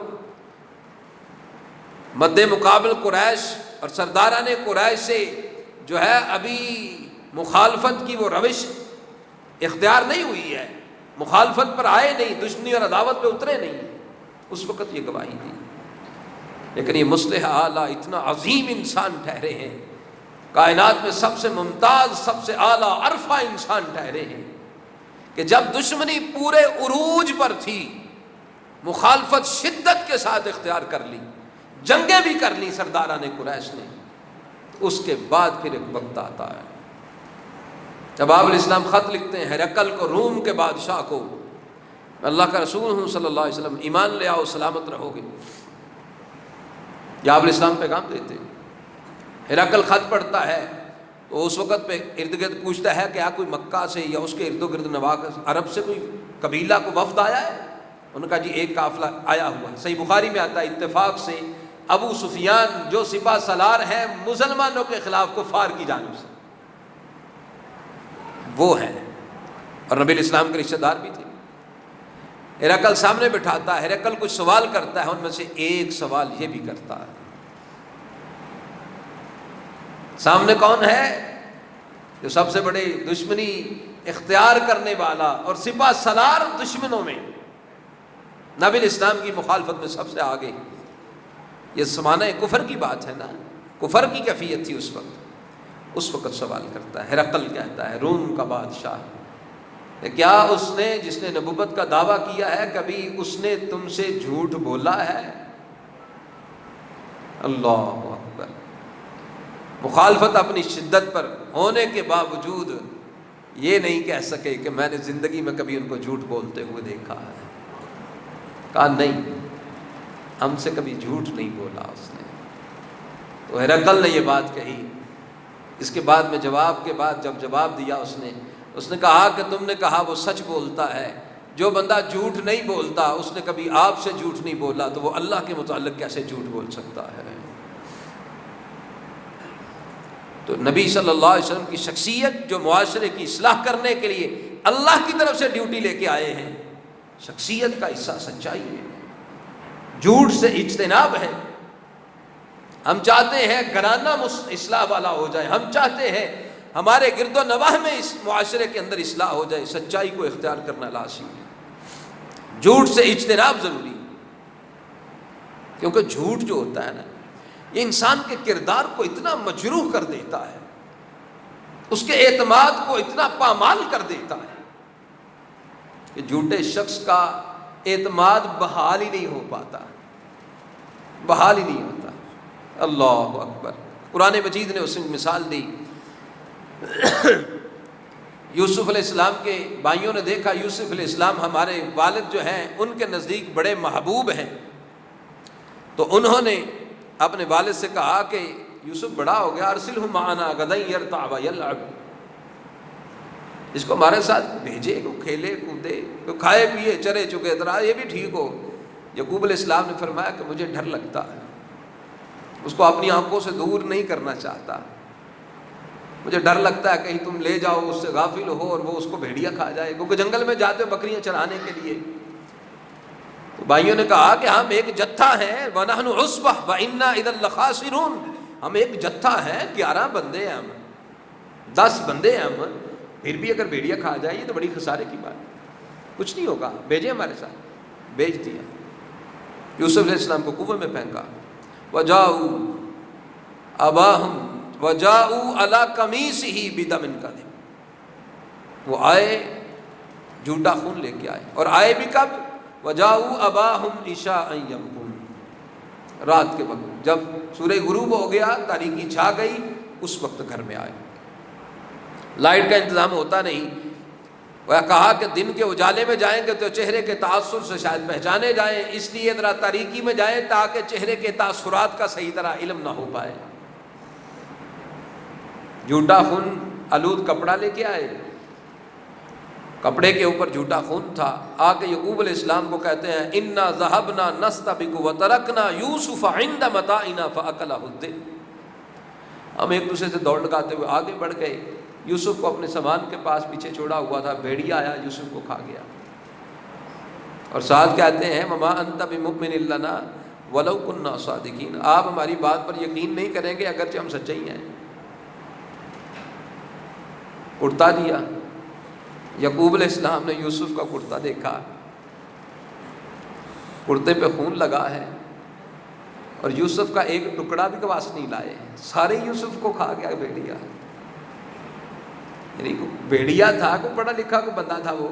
S1: مد مقابل قریش اور سرداران قریش سے جو ہے ابھی مخالفت کی وہ روش اختیار نہیں ہوئی ہے، مخالفت پر آئے نہیں، دشمنی اور عداوت پہ اترے نہیں، اس وقت یہ گواہی دی۔ لیکن یہ مصلح اعلیٰ اتنا عظیم انسان ٹھہرے ہیں، کائنات میں سب سے ممتاز، سب سے اعلیٰ عرفہ انسان ٹھہرے ہیں کہ جب دشمنی پورے عروج پر تھی، مخالفت شدت کے ساتھ اختیار کر لی، جنگیں بھی کر لی سرداران قریش نے، اس کے بعد پھر ایک وقت آتا ہے جب آپ علیہ السلام خط لکھتے ہیں ہرقل کو، روم کے بادشاہ کو، میں اللہ کا رسول ہوں صلی اللہ علیہ وسلم، ایمان لے آؤ سلامت رہو گے، یا آپ علیہ السلام پیغام دیتے ہیں۔ ہرقل خط پڑھتا ہے تو اس وقت پہ ارد گرد پوچھتا ہے کہ کیا کوئی مکہ سے یا اس کے ارد و گرد نواح عرب سے کوئی قبیلہ کو وفد آیا ہے؟ انہوں نے کہا جی ایک قافلہ آیا ہوا ہے۔ صحیح بخاری میں آتا ہے اتفاق سے ابو سفیان جو سپہ سالار ہیں مسلمانوں کے خلاف کفار کی جانب سے، وہ ہیں، اور نبی علیہ السلام کے رشتہ دار بھی تھے۔ ہرقل سامنے بٹھاتا ہے، ہرقل کچھ سوال کرتا ہے، ان میں سے ایک سوال یہ بھی کرتا ہے، سامنے کون ہے؟ جو سب سے بڑے دشمنی اختیار کرنے والا اور سپہ سالار دشمنوں میں، نبی علیہ السلام کی مخالفت میں سب سے آگے۔ یہ زمانہ کفر کی بات ہے نا، کفر کی کیفیت تھی اس وقت سوال کرتا ہے۔ ہرقل کہتا ہے روم کا بادشاہ، کیا اس نے جس نے نبوت کا دعویٰ کیا ہے کبھی اس نے تم سے جھوٹ بولا ہے؟ اللہ اکبر۔ مخالفت اپنی شدت پر ہونے کے باوجود یہ نہیں کہہ سکے کہ میں نے زندگی میں کبھی ان کو جھوٹ بولتے ہوئے دیکھا ہے، کہا نہیں، ہم سے کبھی جھوٹ نہیں بولا اس نے۔ تو ہرقل نے یہ بات کہی، اس کے بعد میں جواب کے بعد جب جواب دیا اس نے کہا کہ تم نے کہا وہ سچ بولتا ہے، جو بندہ جھوٹ نہیں بولتا، اس نے کبھی آپ سے جھوٹ نہیں بولا، تو وہ اللہ کے متعلق کیسے جھوٹ بول سکتا ہے؟ تو نبی صلی اللہ علیہ وسلم کی شخصیت جو معاشرے کی اصلاح کرنے کے لیے اللہ کی طرف سے ڈیوٹی لے کے آئے ہیں، شخصیت کا حصہ سچائی ہے، جھوٹ سے اجتناب ہے۔ ہم چاہتے ہیں گھرانہ اصلاح والا ہو جائے، ہم چاہتے ہیں ہمارے گرد و نواح میں اس معاشرے کے اندر اصلاح ہو جائے، سچائی کو اختیار کرنا لازمی ہے، جھوٹ سے اجتناب ضروری ہے، کیونکہ جھوٹ جو ہوتا ہے نا، یہ انسان کے کردار کو اتنا مجروح کر دیتا ہے، اس کے اعتماد کو اتنا پامال کر دیتا ہے کہ جھوٹے شخص کا اعتماد بحال ہی نہیں ہو پاتا، بحال ہی نہیں ہوتا۔ اللہ اکبر۔ قرآن مجید نے اس میں مثال دی، یوسف علیہ السلام کے بھائیوں نے دیکھا یوسف علیہ السلام ہمارے والد جو ہیں ان کے نزدیک بڑے محبوب ہیں، تو انہوں نے اپنے والد سے کہا کہ یوسف بڑا ہو گیا، ارسلہ معنا غدا یرتع ویلعب، اس کو ہمارے ساتھ بھیجے، کو کھیلے کودے، کو کھائے پیے چرے چکے طرح یہ بھی ٹھیک ہو۔ یعقوب علیہ السلام نے فرمایا کہ مجھے ڈر لگتا ہے، اس کو اپنی آنکھوں سے دور نہیں کرنا چاہتا، مجھے ڈر لگتا ہے کہیں تم لے جاؤ اس سے غافل ہو اور وہ اس کو بھیڑیا کھا جائے، کیونکہ جنگل میں جاتے ہو بکریاں چرانے کے لیے۔ تو بھائیوں نے کہا کہ ہم ایک جتھا ہیں، وَنَحْنُ عُصْبَةٌ وَإِنَّا إِذًا لَخَاسِرُونَ، ہم ایک جتھا ہیں، 11 بندے ہیں، ہم 10 بندے ہیں، ہم پھر بھی اگر بھیڑیا کھا جائے یہ تو بڑی خسارے کی بات ہے، کچھ نہیں ہوگا، بھیجے ہمارے ساتھ، بھیج دیا۔ یوسف علیہ السلام کو کنویں میں پھینکا، وَجَاءُوا أَبَاهُمْ وَجَاءُوا عَلَىٰ قَمِيصِهِ بِدَمٍ كَذِبٍ، وہ آئے جھوٹا خون لے کے آئے، اور آئے بھی کب؟ وَجَاءُوا أَبَاهُمْ عِشَاءً يَبْكُونَ، رات کے وقت جب سورج غروب ہو گیا، تاریکی چھا گئی، اس وقت گھر میں آئے۔ لائٹ کا انتظام ہوتا نہیں، وہ کہا کہ دن کے اجالے میں جائیں گے تو چہرے کے تاثر سے شاید پہچانے جائیں، اس لیے ذرا تاریکی میں جائیں تاکہ چہرے کے تاثرات کا صحیح طرح علم نہ ہو پائے۔ جھوٹا خون آلود کپڑا لے کے آئے، کپڑے کے اوپر جھوٹا خون تھا، آ کے یعقوب علیہ السلام کو کہتے ہیں انا ذهبنا نستبق وترکنا یوسف عند متاعنا فاکلہ الذئب، ہم ایک دوسرے سے دوڑ لگاتے ہوئے آگے بڑھ گئے، یوسف کو اپنے سامان کے پاس پیچھے چھوڑا ہوا تھا، بھیڑیا آیا یوسف کو کھا گیا۔ اور ساتھ کہتے ہیں وما انت بمؤمن لنا ولو كنا صادقین، آپ ہماری بات پر یقین نہیں کریں گے اگرچہ ہم سچے ہی ہیں۔ کرتا دیا، یعقوب علیہ السلام نے یوسف کا کرتا دیکھا، کرتے پہ خون لگا ہے، اور یوسف کا ایک ٹکڑا بھی کواس نہیں لائے، سارے یوسف کو کھا گیا بھیڑیا۔ یعنی بھیڑیا تھا، کوئی پڑھا لکھا کو بندہ تھا، وہ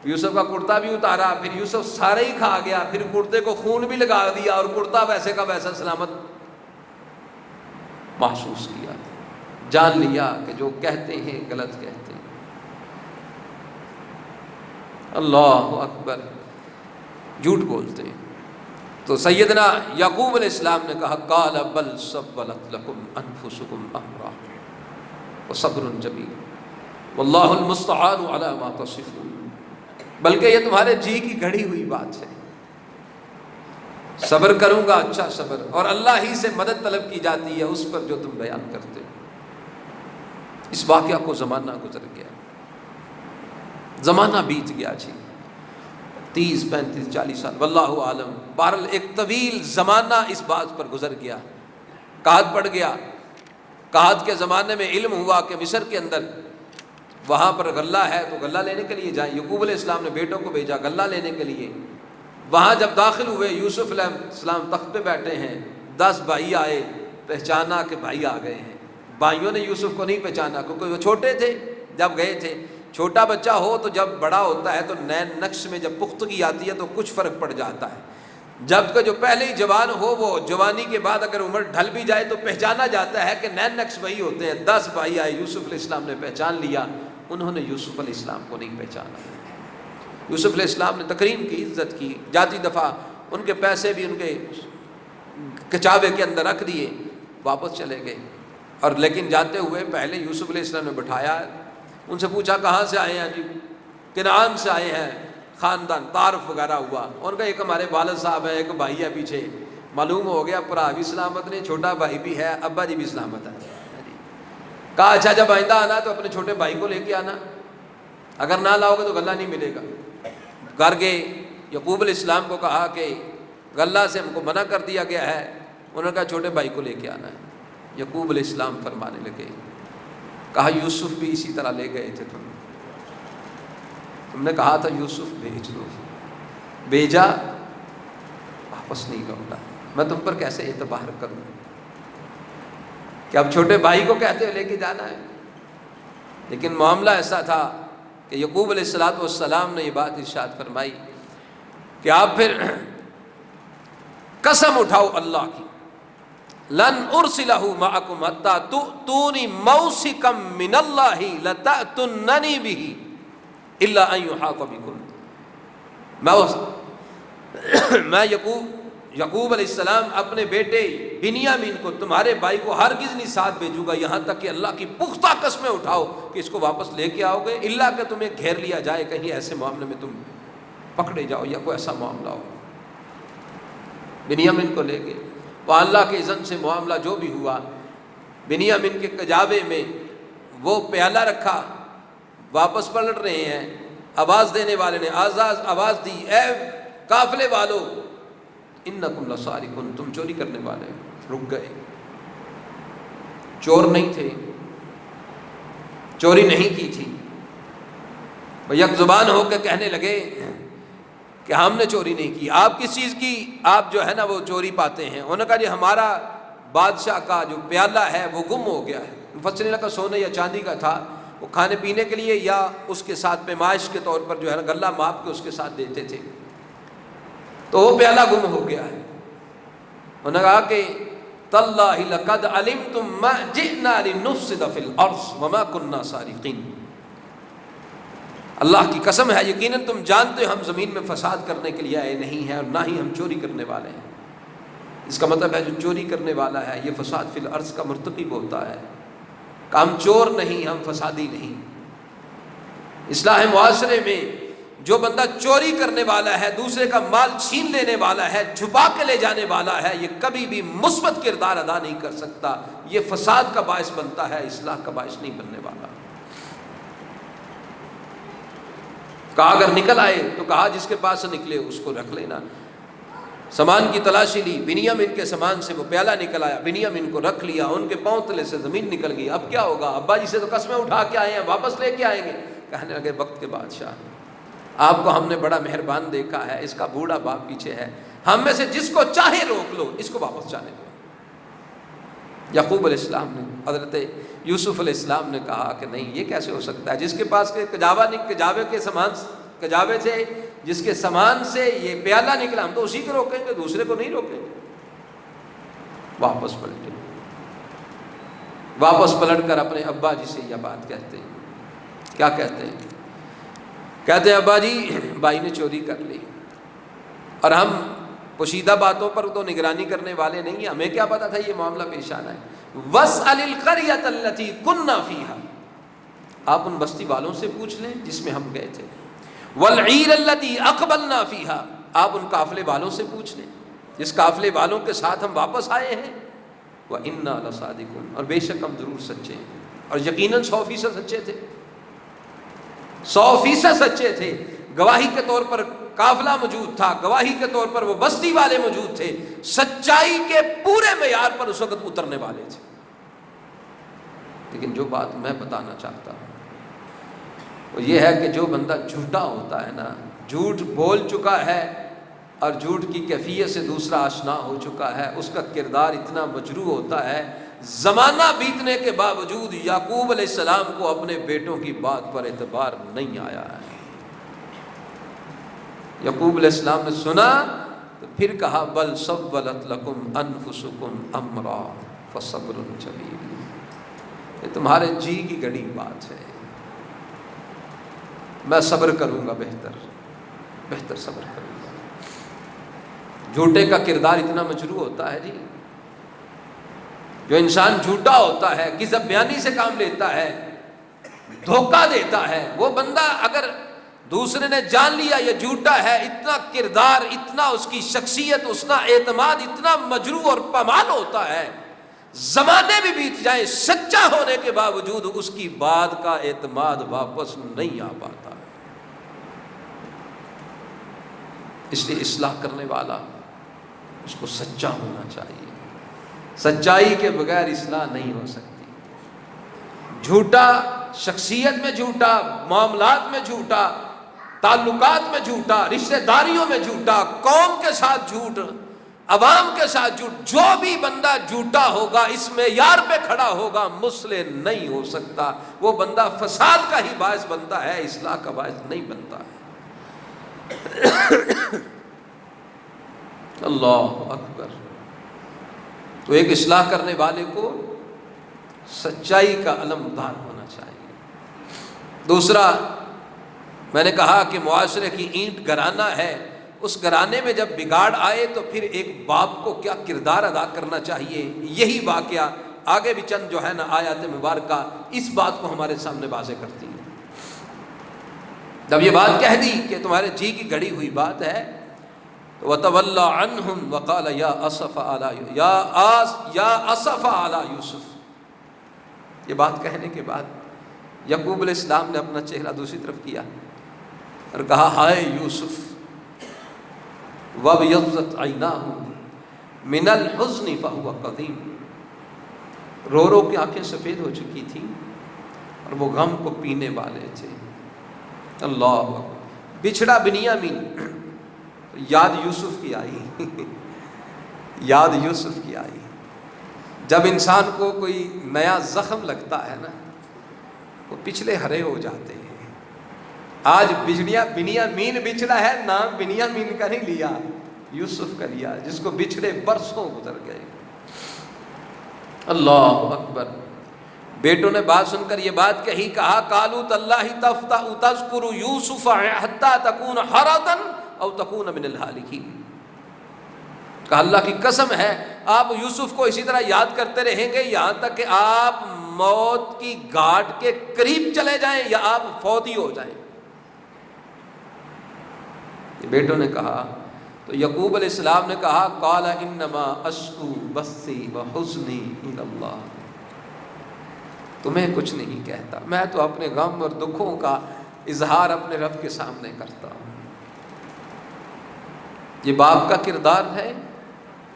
S1: یوسف کا کرتا بھی اتارا، پھر یوسف سارے ہی کھا گیا، پھر کرتے کو خون بھی لگا دیا، اور کرتا ویسے کا ویسا سلامت محسوس کیا، جان لیا کہ جو کہتے ہیں غلط کہتے ہیں۔ اللہ اکبر، جھوٹ بولتے ہیں۔ تو سیدنا یعقوب علیہ السلام نے کہا قال بل سولت لکم انفسکم امرا وصبر جمیل واللہ المستعان علی ما تصفون، بلکہ یہ تمہارے جی کی گھڑی ہوئی بات ہے، صبر کروں گا اچھا صبر، اور اللہ ہی سے مدد طلب کی جاتی ہے اس پر جو تم بیان کرتے ہو۔ اس واقعہ کو زمانہ گزر گیا، زمانہ بیت گیا جی، 30 35 40 سال واللہ عالم، بہرحال ایک طویل زمانہ اس بات پر گزر گیا، قحط پڑ گیا۔ قحط کے زمانے میں علم ہوا کہ مصر کے اندر وہاں پر غلہ ہے، تو غلہ لینے کے لیے جائیں۔ یعقوب علیہ السلام نے بیٹوں کو بھیجا غلہ لینے کے لیے۔ وہاں جب داخل ہوئے، یوسف علیہ السلام تخت پہ بیٹھے ہیں، 10 بھائی آئے، پہچانا کہ بھائی آ گئے ہیں۔ بھائیوں نے یوسف کو نہیں پہچانا کیونکہ وہ چھوٹے تھے جب گئے تھے۔ چھوٹا بچہ ہو تو جب بڑا ہوتا ہے تو نئے نقش میں جب پختگی آتی ہے تو کچھ فرق پڑ جاتا ہے، جبکہ جو پہلے ہی جوان ہو وہ جوانی کے بعد اگر عمر ڈھل بھی جائے تو پہچانا جاتا ہے کہ نئے نقش وہی ہوتے ہیں۔ 10 بھائی آئے، یوسف علیہ السلام نے پہچان لیا، انہوں نے یوسف علیہ السلام کو نہیں پہچانا۔ یوسف علیہ السلام نے تکریم کی، عزت کی، جاتی دفعہ ان کے پیسے بھی ان کے کچاوے کے اندر رکھ دیے، واپس چلے گئے۔ اور لیکن جاتے ہوئے پہلے یوسف علیہ السلام نے بٹھایا، ان سے پوچھا کہاں سے آئے ہیں؟ جی کنعان سے آئے ہیں، خاندان تعارف وغیرہ ہوا، ان کا ایک ہمارے والد صاحب ہے، ایک بھائی ہے پیچھے، معلوم ہو گیا پورا بھی سلامت نہیں، چھوٹا بھائی بھی ہے، ابا جی بھی سلامت ہے۔ کہا اچھا جب آئندہ آنا تو اپنے چھوٹے بھائی کو لے کے آنا، اگر نہ لاؤ گے تو غلہ نہیں ملے گا۔ گھر گئے، یعقوب علیہ السلام کو کہا کہ غلہ سے ہم کو منع کر دیا گیا ہے، انہوں نے کہا چھوٹے بھائی کو لے کے آنا ہے۔ یعقوب علیہ السلام فرمانے لگے، کہا یوسف بھی اسی طرح لے گئے تھے، تم نے کہا تھا یوسف بھیج دو، بھیجا، واپس نہیں لوٹا، میں تم پر کیسے اعتبار کروں کہ اب چھوٹے بھائی کو کہتے ہو لے کے جانا ہے۔ لیکن معاملہ ایسا تھا کہ یعقوب علیہ السلام نے یہ بات ارشاد فرمائی کہ آپ پھر قسم اٹھاؤ اللہ کی، لن ارسلہ معکم حتی تؤتونی موثقا من اللہ لتأتوننی بہ الا ان یحاط بکم، میں یعقوب علیہ السلام اپنے بیٹے بنیامین کو، تمہارے بھائی کو ہرگز نہیں ساتھ بھیجوں گا یہاں تک کہ اللہ کی پختہ قسمیں اٹھاؤ کہ اس کو واپس لے کے آؤ گے، الا کہ تمہیں گھیر لیا جائے، کہیں ایسے معاملے میں تم پکڑے جاؤ یا کوئی ایسا معاملہ ہو۔ بنیامین کو لے گئے، وہاں اللہ کے اذن سے معاملہ جو بھی ہوا، بنیامین کے کجاوے میں وہ پیالہ رکھا، واپس پلٹ رہے ہیں، آواز دینے والے نے آواز دی، اے قافلے والو انکم لسارقون، تم چوری کرنے والے ہو۔ رک گئے، چور نہیں تھے، چوری نہیں کی تھی، وہ یک زبان ہو کے کہنے لگے کہ ہم نے چوری نہیں کی۔ آپ کس چیز کی آپ جو ہے نا وہ چوری پاتے ہیں؟ انہوں نے کہا جی ہمارا بادشاہ کا جو پیالہ ہے وہ گم ہو گیا ہے۔ مفسرین کا سونے یا چاندی کا تھا، وہ کھانے پینے کے لیے یا اس کے ساتھ پیمائش کے طور پر جو ہے نا غلہ ماپ کے اس کے ساتھ دیتے تھے، تو وہ پیالہ گم ہو گیا ہے۔ انہوں نے کہا کہ تاللہ لقد علمتم ما جئنا لنفسد فی الارض وما کننا سارقین، اللہ کی قسم ہے یقیناً تم جانتے ہو ہم زمین میں فساد کرنے کے لیے آئے نہیں ہیں اور نہ ہی ہم چوری کرنے والے ہیں۔ اس کا مطلب ہے جو چوری کرنے والا ہے یہ فساد فی الارض کا مرتکب ہوتا ہے، کہ ہم چور نہیں، ہم فسادی نہیں۔ اصلاح معاشرے میں جو بندہ چوری کرنے والا ہے، دوسرے کا مال چھین لینے والا ہے، چھپا کے لے جانے والا ہے، یہ کبھی بھی مثبت کردار ادا نہیں کر سکتا، یہ فساد کا باعث بنتا ہے، اصلاح کا باعث نہیں بننے والا۔ کہا اگر نکل آئے تو کہا جس کے پاس سے نکلے اس کو رکھ لینا۔ سامان کی تلاشی لی، بنیامین کے سامان سے وہ پیالہ نکل آیا، بنیامین کو رکھ لیا، ان کے پاؤں تلے سے زمین نکل گئی۔ اب کیا ہوگا؟ ابا جی سے تو قسمیں اٹھا کے آئے ہیں، واپس لے کے آئیں گے۔ کہنے لگے وقت کے بادشاہ، آپ کو ہم نے بڑا مہربان دیکھا ہے، اس کا بوڑھا باپ پیچھے ہے، ہم میں سے جس کو چاہے روک لو، اس کو واپس جانے دو۔ یعقوب علیہ السلام نے، حضرت یوسف علیہ السلام نے کہا کہ نہیں، یہ کیسے ہو سکتا ہے؟ جس کے پاس کجاوے سے جس کے سامان سے یہ پیالہ نکلا، ہم تو اسی کو روکیں گے، دوسرے کو نہیں روکیں گے۔ واپس پلٹے، واپس پلٹ کر اپنے ابا جی سے یہ بات کہتے ہیں۔ کیا کہتے ہیں؟ کہتے ہیں ابا جی، بھائی نے چوری کر لی، اور ہم پوشیدہ باتوں پر تو نگرانی کرنے والے نہیں ہیں، ہمیں کیا پتا تھا یہ معاملہ پیش آنا ہے۔ وَاسْأَلِ الْقَرْيَةَ الَّتِي كُنَّا فِيهَا، آپ ان بستی والوں سے پوچھ لیں جس میں ہم گئے تھے۔ وَالْعِيرَ الَّتِي أَقْبَلْنَا فِيهَا، آپ ان قافلے والوں سے پوچھ لیں جس قافلے والوں کے ساتھ ہم واپس آئے ہیں۔ وَإِنَّا لَصَادِقُونَ، اور بے شک ہم ضرور سچے ہیں، اور یقیناً 100% سچے تھے، 100% سچے تھے۔ گواہی کے طور پر قافلہ موجود تھا، گواہی کے طور پر وہ بستی والے موجود تھے، سچائی کے پورے معیار پر اس وقت اترنے والے تھے۔ لیکن جو بات میں بتانا چاہتا ہوں وہ یہ ہے کہ جو بندہ جھوٹا ہوتا ہے نا، جھوٹ بول چکا ہے اور جھوٹ کی کیفیت سے دوسرا آشنا ہو چکا ہے، اس کا کردار اتنا مجروح ہوتا ہے، زمانہ بیتنے کے باوجود یعقوب علیہ السلام کو اپنے بیٹوں کی بات پر اعتبار نہیں آیا ہے۔ یعقوب علیہ السلام نے سنا تو پھر کہا بل سولت لکم انفسکم امرا فصبر جمیل، یہ تمہارے جی کی گڑی بات ہے، میں صبر کروں گا، بہتر صبر کروں گا۔ جھوٹے کا کردار اتنا مجروح ہوتا ہے جی، جو انسان جھوٹا ہوتا ہے، کذب بیانی سے کام لیتا ہے، دھوکہ دیتا ہے، وہ بندہ اگر دوسرے نے جان لیا یہ جھوٹا ہے، اتنا کردار، اتنا اس کی شخصیت، اس کا اعتماد اتنا مجروح اور پامال ہوتا ہے، زمانے بھی بیت جائیں، سچا ہونے کے باوجود اس کی بات کا اعتماد واپس نہیں آ پاتا۔ اس لیے اصلاح کرنے والا اس کو سچا ہونا چاہیے، سچائی کے بغیر اصلاح نہیں ہو سکتی۔ جھوٹا شخصیت میں جھوٹا، معاملات میں جھوٹا، تعلقات میں جھوٹا، رشتہ داریوں میں جھوٹا، قوم کے ساتھ جھوٹ، عوام کے ساتھ جھوٹ، جو بھی بندہ جھوٹا ہوگا اس معیار پہ کھڑا ہوگا مصلح نہیں ہو سکتا، وہ بندہ فساد کا ہی باعث بنتا ہے، اصلاح کا باعث نہیں بنتا ہے۔ اللہ اکبر۔ تو ایک اصلاح کرنے والے کو سچائی کا علمدار ہونا چاہیے۔ دوسرا، میں نے کہا کہ معاشرے کی اینٹ گھرانہ ہے، اس گھرانے میں جب بگاڑ آئے تو پھر ایک باپ کو کیا کردار ادا کرنا چاہیے، یہی واقعہ آگے بھی چند جو ہے نا آیات مبارکہ اس بات کو ہمارے سامنے واضح کرتی ہیں۔ جب یہ بات کہہ دی کہ تمہارے جی کی گھڑی ہوئی بات ہے، وَتَوَلَّى عَنْهُمْ وَقَالَ يَا أَسَفَ عَلَى يُوسُف، یہ بات کہنے کے بعد یعقوب علیہ السلام نے اپنا چہرہ دوسری طرف کیا اور کہا ہائے یوسف، وَابْيَضَّتْ عَيْنَاهُ مِنَ الْحُزْنِ فَهُوَ قَدِيمٌ، رو رو کی آنکھیں سفید ہو چکی تھی اور وہ غم کو پینے والے تھے۔ اللہ، بچھڑا بنیامین، یاد یوسف کی آئی، یاد یوسف کی آئی۔ جب انسان کو کوئی نیا زخم لگتا ہے نا، وہ پچھلے ہرے ہو جاتے ہیں۔ آج بنیامین بچھڑا ہے، نام بنیامین کا نہیں لیا، یوسف کا لیا، جس کو بچھڑے برسوں گزر گئے۔ اللہ اکبر۔ بیٹوں نے بات سن کر یہ بات کہی، کہا قالوا تاللہ تفتأ تذکر یوسف حتی تکون حرضا او تکون من الہالکین، کہا اللہ کی قسم ہے آپ یوسف کو اسی طرح یاد کرتے رہیں گے یہاں تک کہ آپ موت کی گھاٹ کے قریب چلے جائیں یا آپ فوت ہی ہو جائیں۔ بیٹوں نے کہا تو یعقوب علیہ السلام نے کہا قال انما اشکو بثی وحزنی الی اللہ، تمہیں کچھ نہیں کہتا، میں تو اپنے غم اور دکھوں کا اظہار اپنے رب کے سامنے کرتا ہوں۔ یہ باپ کا کردار ہے،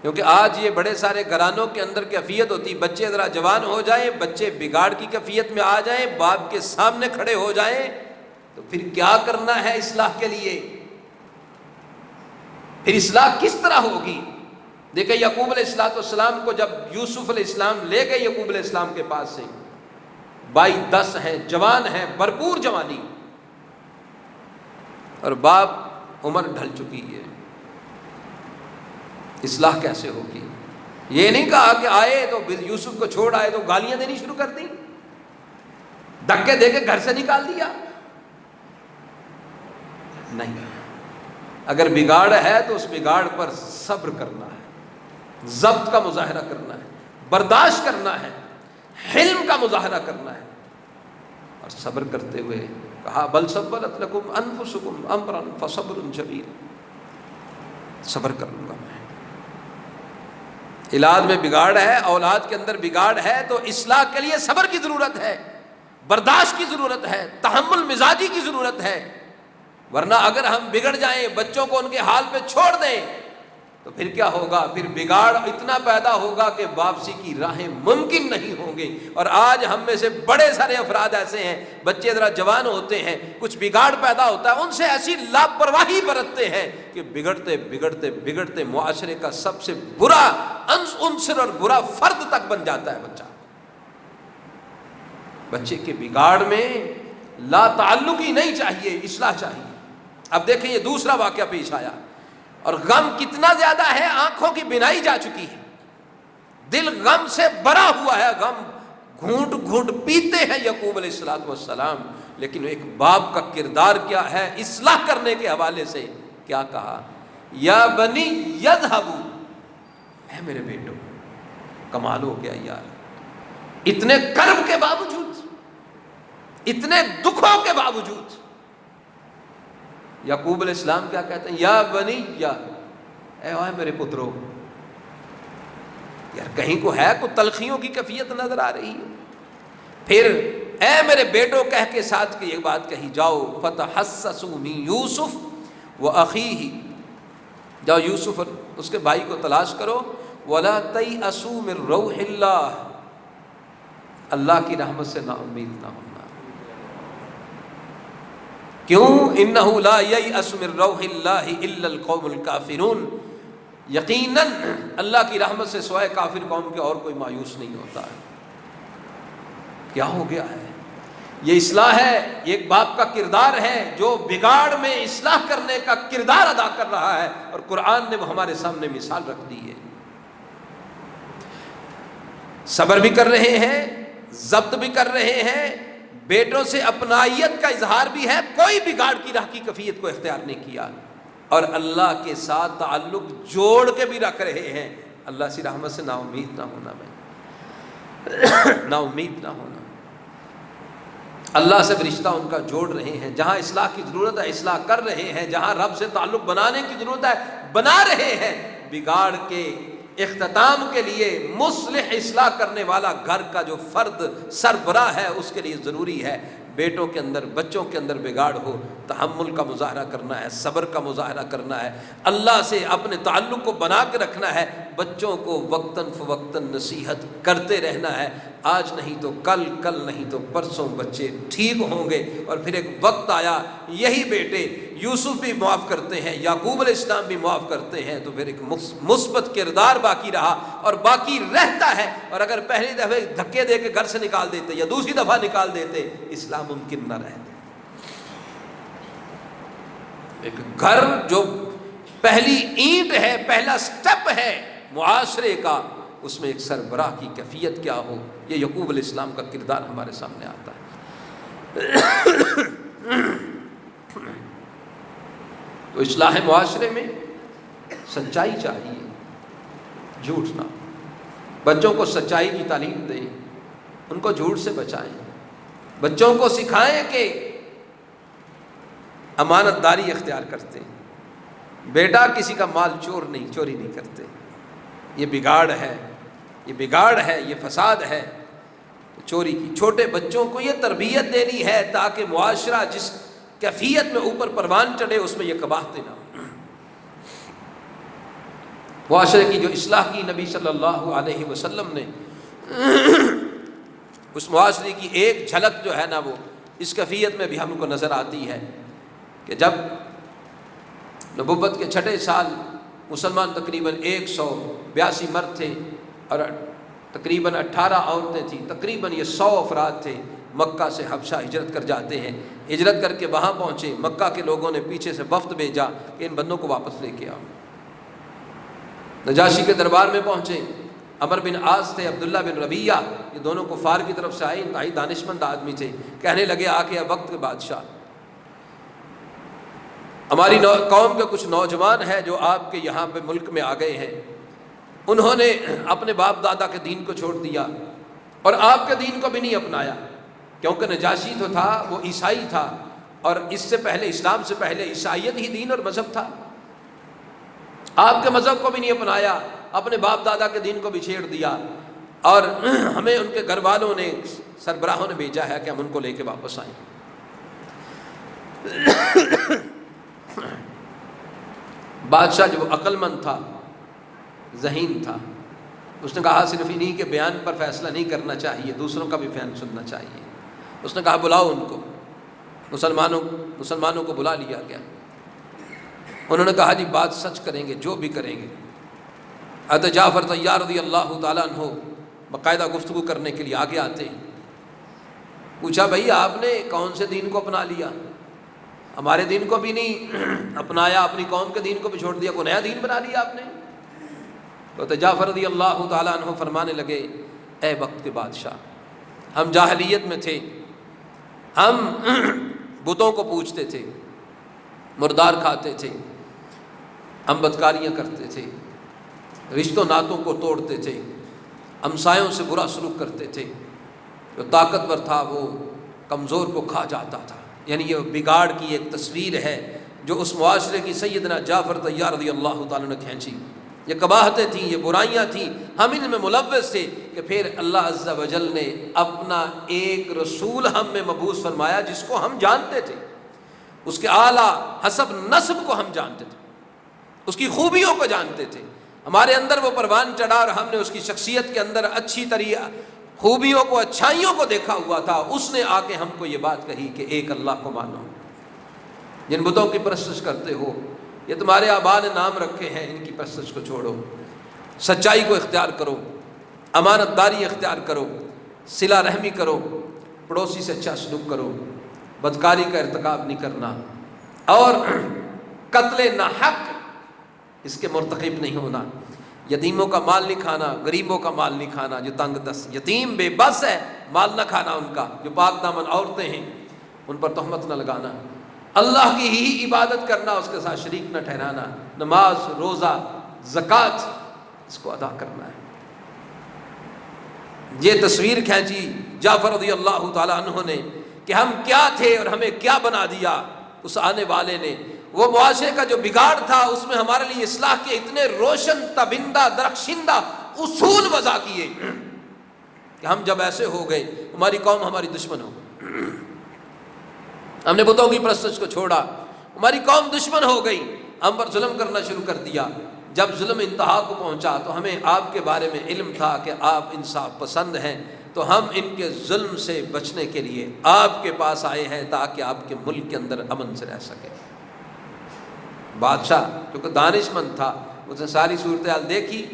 S1: کیونکہ آج یہ بڑے سارے گھرانوں کے اندر کیفیت ہوتی، بچے ذرا جوان ہو جائیں، بچے بگاڑ کی کیفیت میں آ جائیں، باپ کے سامنے کھڑے ہو جائیں تو پھر کیا کرنا ہے اصلاح کے لیے، پھر اصلاح کس طرح ہوگی؟ دیکھیں یعقوب علیہ السلام کو جب یوسف علیہ السلام لے گئے یعقوب علیہ السلام کے پاس سے، 22-10 ہیں، جوان ہیں، بھرپور جوانی، اور باپ عمر ڈھل چکی ہے، اصلاح کیسے ہوگی؟ یہ نہیں کہا کہ آئے تو یوسف کو چھوڑ آئے تو گالیاں دینی شروع کر دیں، دھکے دے کے گھر سے نکال دیا، نہیں، اگر بگاڑ ہے تو اس بگاڑ پر صبر کرنا ہے، ضبط کا مظاہرہ کرنا ہے، برداشت کرنا ہے، حلم کا مظاہرہ کرنا ہے، اور صبر کرتے ہوئے کہا بل سولت لکم انفسکم امرا فصبر جمیل، صبر کروں گا میں، اولاد میں بگاڑ ہے، اولاد کے اندر بگاڑ ہے تو اصلاح کے لیے صبر کی ضرورت ہے، برداشت کی ضرورت ہے، تحمل مزاجی کی ضرورت ہے، ورنہ اگر ہم بگڑ جائیں، بچوں کو ان کے حال پہ چھوڑ دیں تو پھر کیا ہوگا؟ پھر بگاڑ اتنا پیدا ہوگا کہ واپسی کی راہیں ممکن نہیں ہوں گی۔ اور آج ہم میں سے بڑے سارے افراد ایسے ہیں، بچے ذرا جوان ہوتے ہیں، کچھ بگاڑ پیدا ہوتا ہے، ان سے ایسی لاپرواہی برتتے ہیں کہ بگڑتے بگڑتے بگڑتے معاشرے کا سب سے برا عنصر اور برا فرد تک بن جاتا ہے بچہ۔ بچے کے بگاڑ میں لا تعلقی نہیں چاہیے، اصلاح چاہیے۔ اب دیکھیں یہ دوسرا واقعہ پیش آیا، اور غم کتنا زیادہ ہے، آنکھوں کی بینائی جا چکی ہے، دل غم سے بھرا ہوا ہے، غم گھونٹ گھونٹ پیتے ہیں یعقوب علیہ السلام، لیکن ایک باپ کا کردار کیا ہے اصلاح کرنے کے حوالے سے؟ کیا کہا؟ یا بنی یذہبوا، اے میرے بیٹو، کمال ہو گیا یار، اتنے کرب کے باوجود، اتنے دکھوں کے باوجود یعقوب علیہ السلام کیا کہتے ہیں؟ یا بنی، یا اے میرے پترو، یار کہیں کو ہے کوئی تلخیوں کی کیفیت نظر آ رہی ہے؟ پھر اے میرے بیٹو کہہ کے ساتھ کی یہ بات کہی، جاؤ فتحسسوا من یوسف واخیہ، جاؤ یوسف اور اس کے بھائی کو تلاش کرو، ولا تیأسوا من روح اللہ، اللہ کی رحمت سے نا امید نہ ہونا۔ کیوں؟ انہ لا ییأس من روح اللہ الا القوم الکافرون، یقیناً اللہ کی رحمت سے سوائے کافر قوم کے اور کوئی مایوس نہیں ہوتا ہے۔ کیا ہو گیا ہے؟ یہ اصلاح ہے، یہ ایک باپ کا کردار ہے جو بگاڑ میں اصلاح کرنے کا کردار ادا کر رہا ہے، اور قرآن نے وہ ہمارے سامنے مثال رکھ دی ہے۔ صبر بھی کر رہے ہیں، ضبط بھی کر رہے ہیں، بیٹوں سے اپنائیت کا اظہار بھی ہے، کوئی بگاڑ کی راہ کی کیفیت کو اختیار نہیں کیا، اور اللہ کے ساتھ تعلق جوڑ کے بھی رکھ رہے ہیں۔ اللہ سے رحمت سے نا امید نہ ہونا، میں نا امید نہ ہونا، اللہ سے رشتہ ان کا جوڑ رہے ہیں، جہاں اصلاح کی ضرورت ہے اصلاح کر رہے ہیں، جہاں رب سے تعلق بنانے کی ضرورت ہے بنا رہے ہیں۔ بگاڑ کے اختتام کے لیے مصلح اصلاح کرنے والا گھر کا جو فرد سربراہ ہے، اس کے لیے ضروری ہے بیٹوں کے اندر، بچوں کے اندر بگاڑ ہو، تحمل کا مظاہرہ کرنا ہے، صبر کا مظاہرہ کرنا ہے، اللہ سے اپنے تعلق کو بنا کے رکھنا ہے، بچوں کو وقتاً فوقتاً نصیحت کرتے رہنا ہے۔ آج نہیں تو کل، کل نہیں تو پرسوں بچے ٹھیک ہوں گے، اور پھر ایک وقت آیا، یہی بیٹے یوسف بھی معاف کرتے ہیں، یعقوب علیہ السلام بھی معاف کرتے ہیں، تو پھر ایک مثبت کردار باقی رہا اور باقی رہتا ہے۔ اور اگر پہلی دفعہ دھکے دے کے گھر سے نکال دیتے یا دوسری دفعہ نکال دیتے، اسلام ممکن نہ رہتا۔ ایک گھر جو پہلی اینٹ ہے، پہلا سٹیپ ہے معاشرے کا، اس میں ایک سربراہ کی کیفیت کیا ہو، یہ یعقوب علیہ السلام کا کردار ہمارے سامنے آتا ہے۔ تو اصلاح معاشرے میں سچائی چاہیے، جھوٹ نہ۔ بچوں کو سچائی کی تعلیم دیں، ان کو جھوٹ سے بچائیں، بچوں کو سکھائیں کہ امانت داری اختیار کرتے ہیں، بیٹا کسی کا مال چوری نہیں کرتے، یہ بگاڑ ہے، یہ فساد ہے چوری کی۔ چھوٹے بچوں کو یہ تربیت دینی ہے تاکہ معاشرہ جس کیفیت میں اوپر پروان چڑھے اس میں یہ قباحتیں نہ ہوں۔ معاشرے کی جو اصلاح کی نبی صلی اللہ علیہ وسلم نے، اس معاشرے کی ایک جھلک جو ہے نا وہ اس کیفیت میں بھی ہم کو نظر آتی ہے کہ جب نبوت کے 6 سال مسلمان تقریباً 182 مرد تھے اور تقریباً 18 عورتیں تھیں، تقریباً یہ 100 افراد تھے، مکہ سے حبشہ ہجرت کر جاتے ہیں۔ ہجرت کر کے وہاں پہنچے، مکہ کے لوگوں نے پیچھے سے وفد بھیجا کہ ان بندوں کو واپس لے کے آؤ۔ نجاشی کے دربار میں پہنچے، عمر بن عاص تھے، عبداللہ بن ربیعہ، یہ دونوں کفار کی طرف سے آئے، انتہائی دانشمند آدمی تھے، کہنے لگے آ کے وقت کے بادشاہ، ہماری قوم کے کچھ نوجوان ہیں جو آپ کے یہاں پہ ملک میں آ گئے ہیں، انہوں نے اپنے باپ دادا کے دین کو چھوڑ دیا اور آپ کے دین کو بھی نہیں اپنایا، کیونکہ نجاشی تو تھا وہ عیسائی تھا اور اس سے پہلے، اسلام سے پہلے عیسائیت ہی دین اور مذہب تھا، آپ کے مذہب کو بھی نہیں اپنایا، اپنے باپ دادا کے دین کو بھی چھیڑ دیا، اور ہمیں ان کے گھر والوں نے، سربراہوں نے بھیجا ہے کہ ہم ان کو لے کے واپس آئیں۔ بادشاہ جو عقل مند تھا، ذہین تھا، اس نے کہا صرف انہی کے بیان پر فیصلہ نہیں کرنا چاہیے، دوسروں کا بھی بیان سننا چاہیے۔ اس نے کہا بلاؤ ان کو، مسلمانوں کو بلا لیا گیا۔ انہوں نے کہا جی بات سچ کریں گے، جو بھی کریں گے۔ حضرت جعفر طیار رضی اللہ تعالیٰ عنہ باقاعدہ گفتگو کرنے کے لیے آگے آتے ہیں۔ پوچھا بھائی آپ نے کون سے دین کو اپنا لیا؟ ہمارے دین کو بھی نہیں اپنایا، اپنی قوم کے دین کو بھی چھوڑ دیا، کوئی نیا دین بنا لیا آپ نے؟ تو حضرت جعفر رضی اللہ تعالیٰ عنہ فرمانے لگے اے وقت کے بادشاہ، ہم جاہلیت میں تھے، ہم بتوں کو پوجتے تھے، مردار کھاتے تھے، ہم بدکاریاں کرتے تھے، رشتوں ناتوں کو توڑتے تھے، ہمسایوں سے برا سلوک کرتے تھے، جو طاقتور تھا وہ کمزور کو کھا جاتا تھا۔ یعنی یہ بگاڑ کی ایک تصویر ہے جو اس معاشرے کی سیدنا جعفر طیار رضی اللہ تعالیٰ نے کھینچی۔ یہ قباحتیں تھیں، یہ برائیاں تھیں، ہم ان میں ملوث تھے کہ پھر اللہ عز و جل نے اپنا ایک رسول ہم میں مبعوث فرمایا جس کو ہم جانتے تھے، اس کے اعلیٰ حسب نسب کو ہم جانتے تھے، اس کی خوبیوں کو جانتے تھے، ہمارے اندر وہ پروان چڑھا اور ہم نے اس کی شخصیت کے اندر اچھی طریقہ خوبیوں کو، اچھائیوں کو دیکھا ہوا تھا۔ اس نے آ کے ہم کو یہ بات کہی کہ ایک اللہ کو مانو، جن بتوں کی پرستش کرتے ہو یہ تمہارے آبا نے نام رکھے ہیں، ان کی پرستش کو چھوڑو، سچائی کو اختیار کرو، امانت داری اختیار کرو، صلہ رحمی کرو، پڑوسی سے اچھا سلوک کرو، بدکاری کا ارتکاب نہیں کرنا، اور قتل ناحق اس کے مرتکب نہیں ہونا، یتیموں کا مال نہیں کھانا، غریبوں کا مال نہیں کھانا، جو تنگ دست یتیم بے بس ہے مال نہ کھانا ان کا، جو پاک دامن عورتیں ہیں ان پر تہمت نہ لگانا، اللہ کی ہی عبادت کرنا، اس کے ساتھ شریک نہ ٹھہرانا، نماز، روزہ، زکوٰۃ اس کو ادا کرنا ہے۔ یہ تصویر کھینچی جعفر رضی اللہ تعالیٰ عنہ نے کہ ہم کیا تھے اور ہمیں کیا بنا دیا اس آنے والے نے۔ وہ معاشرے کا جو بگاڑ تھا اس میں ہمارے لیے اصلاح کے اتنے روشن تابندہ درخشندہ اصول وضع کیے کہ ہم جب ایسے ہو گئے ہماری قوم ہماری دشمن ہو گئی، ہم نے بتوں کی پرستش کو چھوڑا، ہماری قوم دشمن ہو گئی، ہم پر ظلم کرنا شروع کر دیا۔ جب ظلم انتہا کو پہنچا تو ہمیں آپ کے بارے میں علم تھا کہ آپ انصاف پسند ہیں، تو ہم ان کے ظلم سے بچنے کے لیے آپ کے پاس آئے ہیں تاکہ آپ کے ملک کے اندر امن سے رہ سکے۔ بادشاہ کیونکہ دانش مند تھا، اس نے ساری صورتحال دیکھی،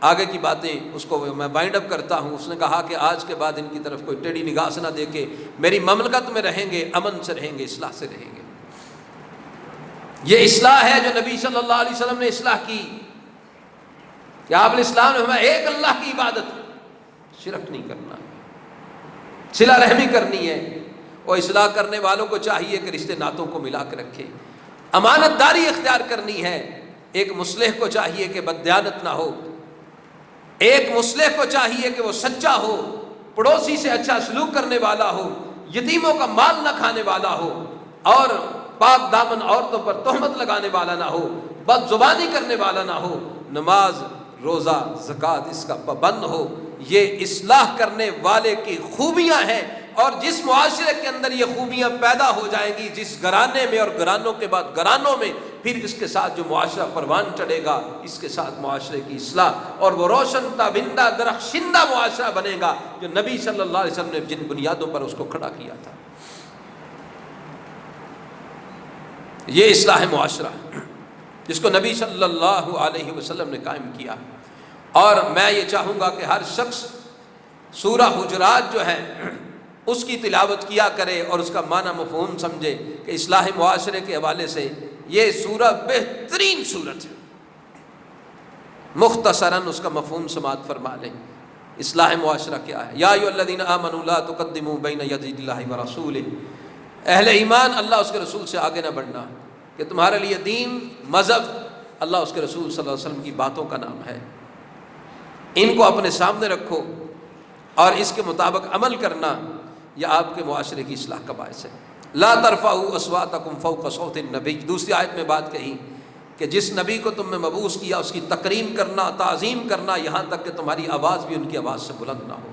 S1: آگے کی باتیں اس کو میں وائنڈ اپ کرتا ہوں۔ اس نے کہا کہ آج کے بعد ان کی طرف کوئی ٹیڑھی نگاہ سے نہ دیکھے، میری مملکت میں رہیں گے، امن سے رہیں گے، اصلاح سے رہیں گے۔ یہ اصلاح ہے جو نبی صلی اللہ علیہ وسلم نے اصلاح کی کہ آپ الاسلام نے ہمیں ایک اللہ کی عبادت، شرک نہیں کرنا، صلہ رحمی کرنی ہے، اور اصلاح کرنے والوں کو چاہیے کہ رشتے ناتوں کو ملا کے رکھے، امانت داری اختیار کرنی ہے۔ ایک مصلح کو چاہیے کہ بددیانت نہ ہو، ایک مصلح کو چاہیے کہ وہ سچا ہو، پڑوسی سے اچھا سلوک کرنے والا ہو، یتیموں کا مال نہ کھانے والا ہو، اور پاک دامن عورتوں پر تہمت لگانے والا نہ ہو، بد زبانی کرنے والا نہ ہو، نماز روزہ زکوٰۃ اس کا پابند ہو۔ یہ اصلاح کرنے والے کی خوبیاں ہیں، اور جس معاشرے کے اندر یہ خوبیاں پیدا ہو جائیں گی، جس گھرانے میں اور گھرانوں کے بعد گھرانوں میں، پھر اس کے ساتھ جو معاشرہ پروان چڑھے گا، اس کے ساتھ معاشرے کی اصلاح اور وہ روشن تابندہ درخشندہ معاشرہ بنے گا جو نبی صلی اللہ علیہ وسلم نے جن بنیادوں پر اس کو کھڑا کیا تھا۔ یہ اصلاح معاشرہ جس کو نبی صلی اللہ علیہ وسلم نے قائم کیا، اور میں یہ چاہوں گا کہ ہر شخص سورہ حجرات جو ہے اس کی تلاوت کیا کرے اور اس کا معنی مفہوم سمجھے کہ اصلاح معاشرے کے حوالے سے یہ سورہ بہترین سورت ہے۔ مختصراً اس کا مفہوم سماعت فرما لیں۔ اصلاح معاشرہ کیا ہے؟ یا ایھا الذین آمنوا لا تقدموا بین یدی اللہ ورسولہ، اہل ایمان اللہ اس کے رسول سے آگے نہ بڑھنا، کہ تمہارے لیے دین، مذہب اللہ اس کے رسول صلی اللہ علیہ وسلم کی باتوں کا نام ہے، ان کو اپنے سامنے رکھو اور اس کے مطابق عمل کرنا، یہ آپ کے معاشرے کی اصلاح کا باعث ہے۔ لا ترفعوا اصواتکم فوق صوت النبی، دوسری آیت میں بات کہی کہ جس نبی کو تم نے مبعوث کیا اس کی تکریم کرنا، تعظیم کرنا، یہاں تک کہ تمہاری آواز بھی ان کی آواز سے بلند نہ ہو۔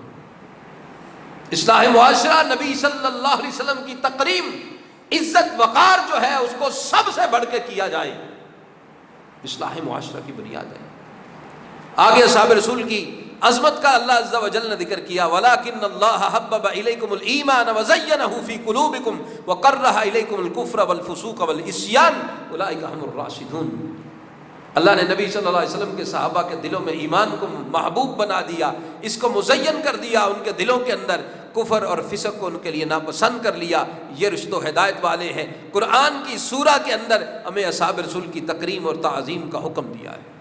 S1: اصلاح معاشرہ نبی صلی اللہ علیہ وسلم کی تکریم، عزت وقار جو ہے اس کو سب سے بڑھ کے کیا جائے، اصلاح معاشرہ کی بنیاد ہے۔ آگے اصحاب رسول کی عظمت کا اللہ عز و جل نے ذکر کیا، وَلَٰكِنَّ اللَّهَ حَبَّبَ إِلَيْكُمُ الْإِيمَانَ وَزَيَّنَهُ فِي قُلُوبِكُمْ وَكَرَّهَ إِلَيْكُمُ الْكُفْرَ وَالْفُسُوقَ وَالْعِصْيَانَ أُولَٰئِكَ هُمُ الرَّاشِدُونَ۔ اللہ نے نبی صلی اللہ علیہ وسلم کے صحابہ کے دلوں میں ایمان کو محبوب بنا دیا، اس کو مزین کر دیا، ان کے دلوں کے اندر کفر اور فسق کو ان کے لیے ناپسند کر لیا۔ یہ رشد و ہدایت والے ہیں۔ قرآن کی سورہ کے اندر ہمیں اصحاب رسول کی تکریم اور تعظیم کا حکم دیا ہے۔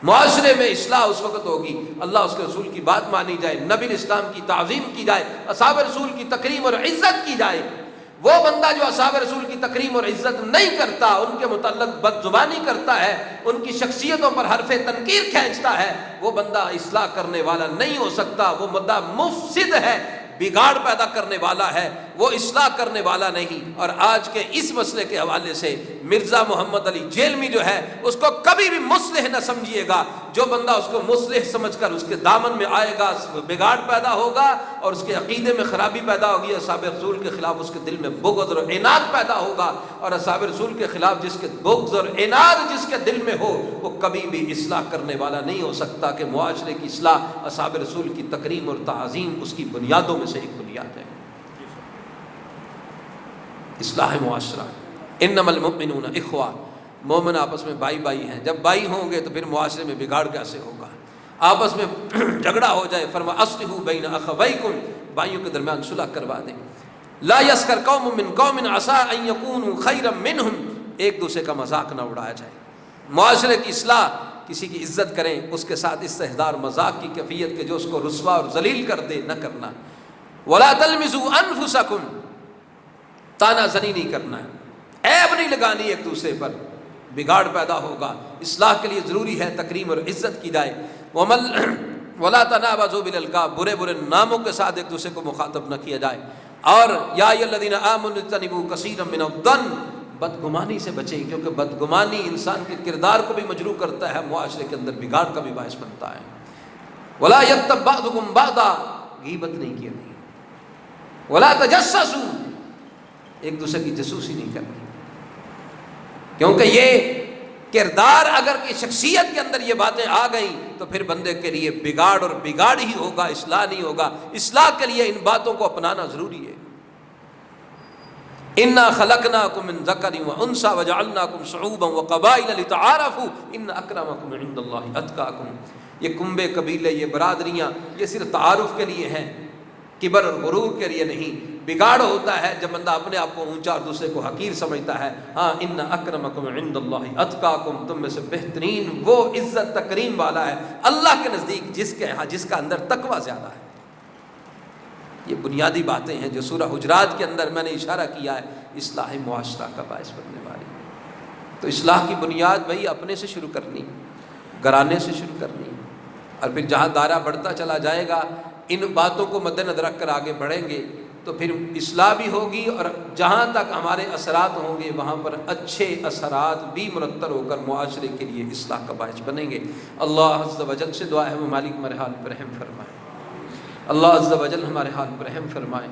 S1: معاشرے میں اصلاح اس وقت ہوگی اللہ اس کے رسول کی بات مانی جائے، نبی اسلام کی تعظیم کی جائے، اصحاب رسول کی تکریم اور عزت کی جائے۔ وہ بندہ جو اصحاب رسول کی تکریم اور عزت نہیں کرتا، ان کے متعلق بد زبانی کرتا ہے، ان کی شخصیتوں پر حرف تنقیر کھینچتا ہے، وہ بندہ اصلاح کرنے والا نہیں ہو سکتا، وہ بندہ مفسد ہے، بگاڑ پیدا کرنے والا ہے، وہ اصلاح کرنے والا نہیں۔ اور آج کے اس مسئلے کے حوالے سے مرزا محمد علی جیلمی جو ہے اس کو کبھی بھی مصلح نہ سمجھیے گا۔ جو بندہ اس کو مصلح سمجھ کر اس کے دامن میں آئے گا، بگاڑ پیدا ہوگا اور اس کے عقیدے میں خرابی پیدا ہوگی، اصحاب رسول کے خلاف اس کے دل میں بغض اور عناد پیدا ہوگا، اور اصحاب رسول کے خلاف جس کے بغض اور عناد جس کے دل میں ہو وہ کبھی بھی اصلاح کرنے والا نہیں ہو سکتا۔ کہ معاشرے کی اصلاح اصحاب رسول کی تکریم اور تعظیم اس کی بنیادوں میں سے ایک بنیاد ہے۔ اصلاح معاشرہ، انما المؤمنون اخوہ، مومن آپس میں بھائی بھائی ہیں۔ جب بھائی ہوں گے تو پھر معاشرے میں بگاڑ کیسے ہوگا؟ آپس میں جھگڑا ہو جائے، فرما اصلحوا بین اخویکم، بھائیوں کے درمیان صلح کروا دیں۔ لا یسخر قوم من قوم عسیٰ ان یکونوا خیرا منہم، ایک دوسرے کا مذاق نہ اڑایا جائے۔ معاشرے کی اصلاح، کسی کی عزت کریں، اس کے ساتھ استہزاء اور مذاق کی کیفیت کہ جو اس کو رسوا اور ذلیل کر دے نہ کرنا۔ ولا تلمزوا انفسکم، تانا زنی نہیں کرنا ہے، عیب نہیں لگانی ایک دوسرے پر، بگاڑ پیدا ہوگا۔ اصلاح کے لیے ضروری ہے تکریم اور عزت کی جائے۔ ولا تنابزوا بالالقاب، برے برے ناموں کے ساتھ ایک دوسرے کو مخاطب نہ کیا جائے۔ اور یا ایھا الذین آمنوا اجتنبوا کثیرا من الظن، بدگمانی سے بچیں، کیونکہ بدگمانی انسان کے کردار کو بھی مجروح کرتا ہے، معاشرے کے اندر بگاڑ کا بھی باعث بنتا ہے۔ ولا یغتب بعضکم بعضا، غیبت نہیں کرنی۔ ولا تجسسوا، ایک دوسرے کی جاسوسی نہیں کرنی، کیونکہ یہ کردار اگر کہ شخصیت کے اندر یہ باتیں آ گئیں تو پھر بندے کے لیے بگاڑ اور بگاڑ ہی ہوگا، اصلاح نہیں ہوگا۔ اصلاح کے لیے ان باتوں کو اپنانا ضروری ہے۔ انا خلقناکم من ذکر وانثی وجعلناکم شعوبا وقبائل لتعارفوا ان اکرمکم عند اللہ اتقاکم۔ یہ کنبے، قبیلے، یہ برادریاں، یہ صرف تعارف کے لیے ہیں، کبر اور غرور کے لیے نہیں۔ بگاڑ ہوتا ہے جب بندہ اپنے آپ کو اونچا اور دوسرے کو حقیر سمجھتا ہے۔ ہاں، ان اکرمکم عند اللہ اتقاکم، تم میں سے بہترین وہ عزت تکریم والا ہے اللہ کے نزدیک جس کا اندر تقوی زیادہ ہے۔ یہ بنیادی باتیں ہیں جو سورہ حجرات کے اندر میں نے اشارہ کیا ہے، اصلاح معاشرہ کا باعث بننے والی۔ تو اصلاح کی بنیاد بھائی اپنے سے شروع کرنی، گھرانے سے شروع کرنی، اور پھر جہاں دائرہ بڑھتا چلا جائے گا، ان باتوں کو مد نظر رکھ کر آگے بڑھیں گے تو پھر اصلاح بھی ہوگی، اور جہاں تک ہمارے اثرات ہوں گے وہاں پر اچھے اثرات بھی مرتب ہو کر معاشرے کے لیے اصلاح کا باعث بنیں گے۔ اللہ عز و جل سے دعا ہے وہ مالک ہمارے حال پر رحم فرمائے، اللہ عز و جل ہمارے حال پر رحم فرمائے،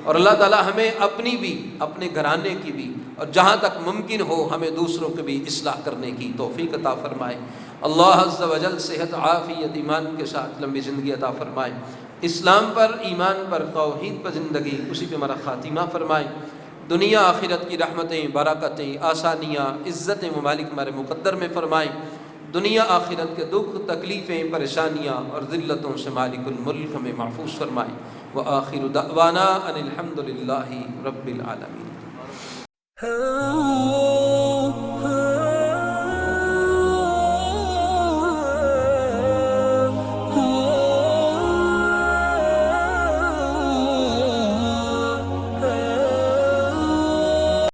S1: اور اللہ تعالی ہمیں اپنی بھی، اپنے گھرانے کی بھی، اور جہاں تک ممکن ہو ہمیں دوسروں کی بھی اصلاح کرنے کی توفیق عطا فرمائے۔ اللہ عز و جل صحت، عافیت، ایمان کے ساتھ لمبی زندگی عطا فرمائے، اسلام پر، ایمان پر، توحید پر زندگی، اسی پہ ہمارا خاتمہ فرمائے۔ دنیا آخرت کی رحمتیں، برکتیں، آسانیاں، عزتیں ممالک ہمارے مقدر میں فرمائیں۔ دنیا آخرت کے دکھ، تکلیفیں، پریشانیاں اور ذلتوں سے مالک الملک ہمیں محفوظ فرمائے۔ وآخر دعوانا ان الحمد للہ رب العالمین۔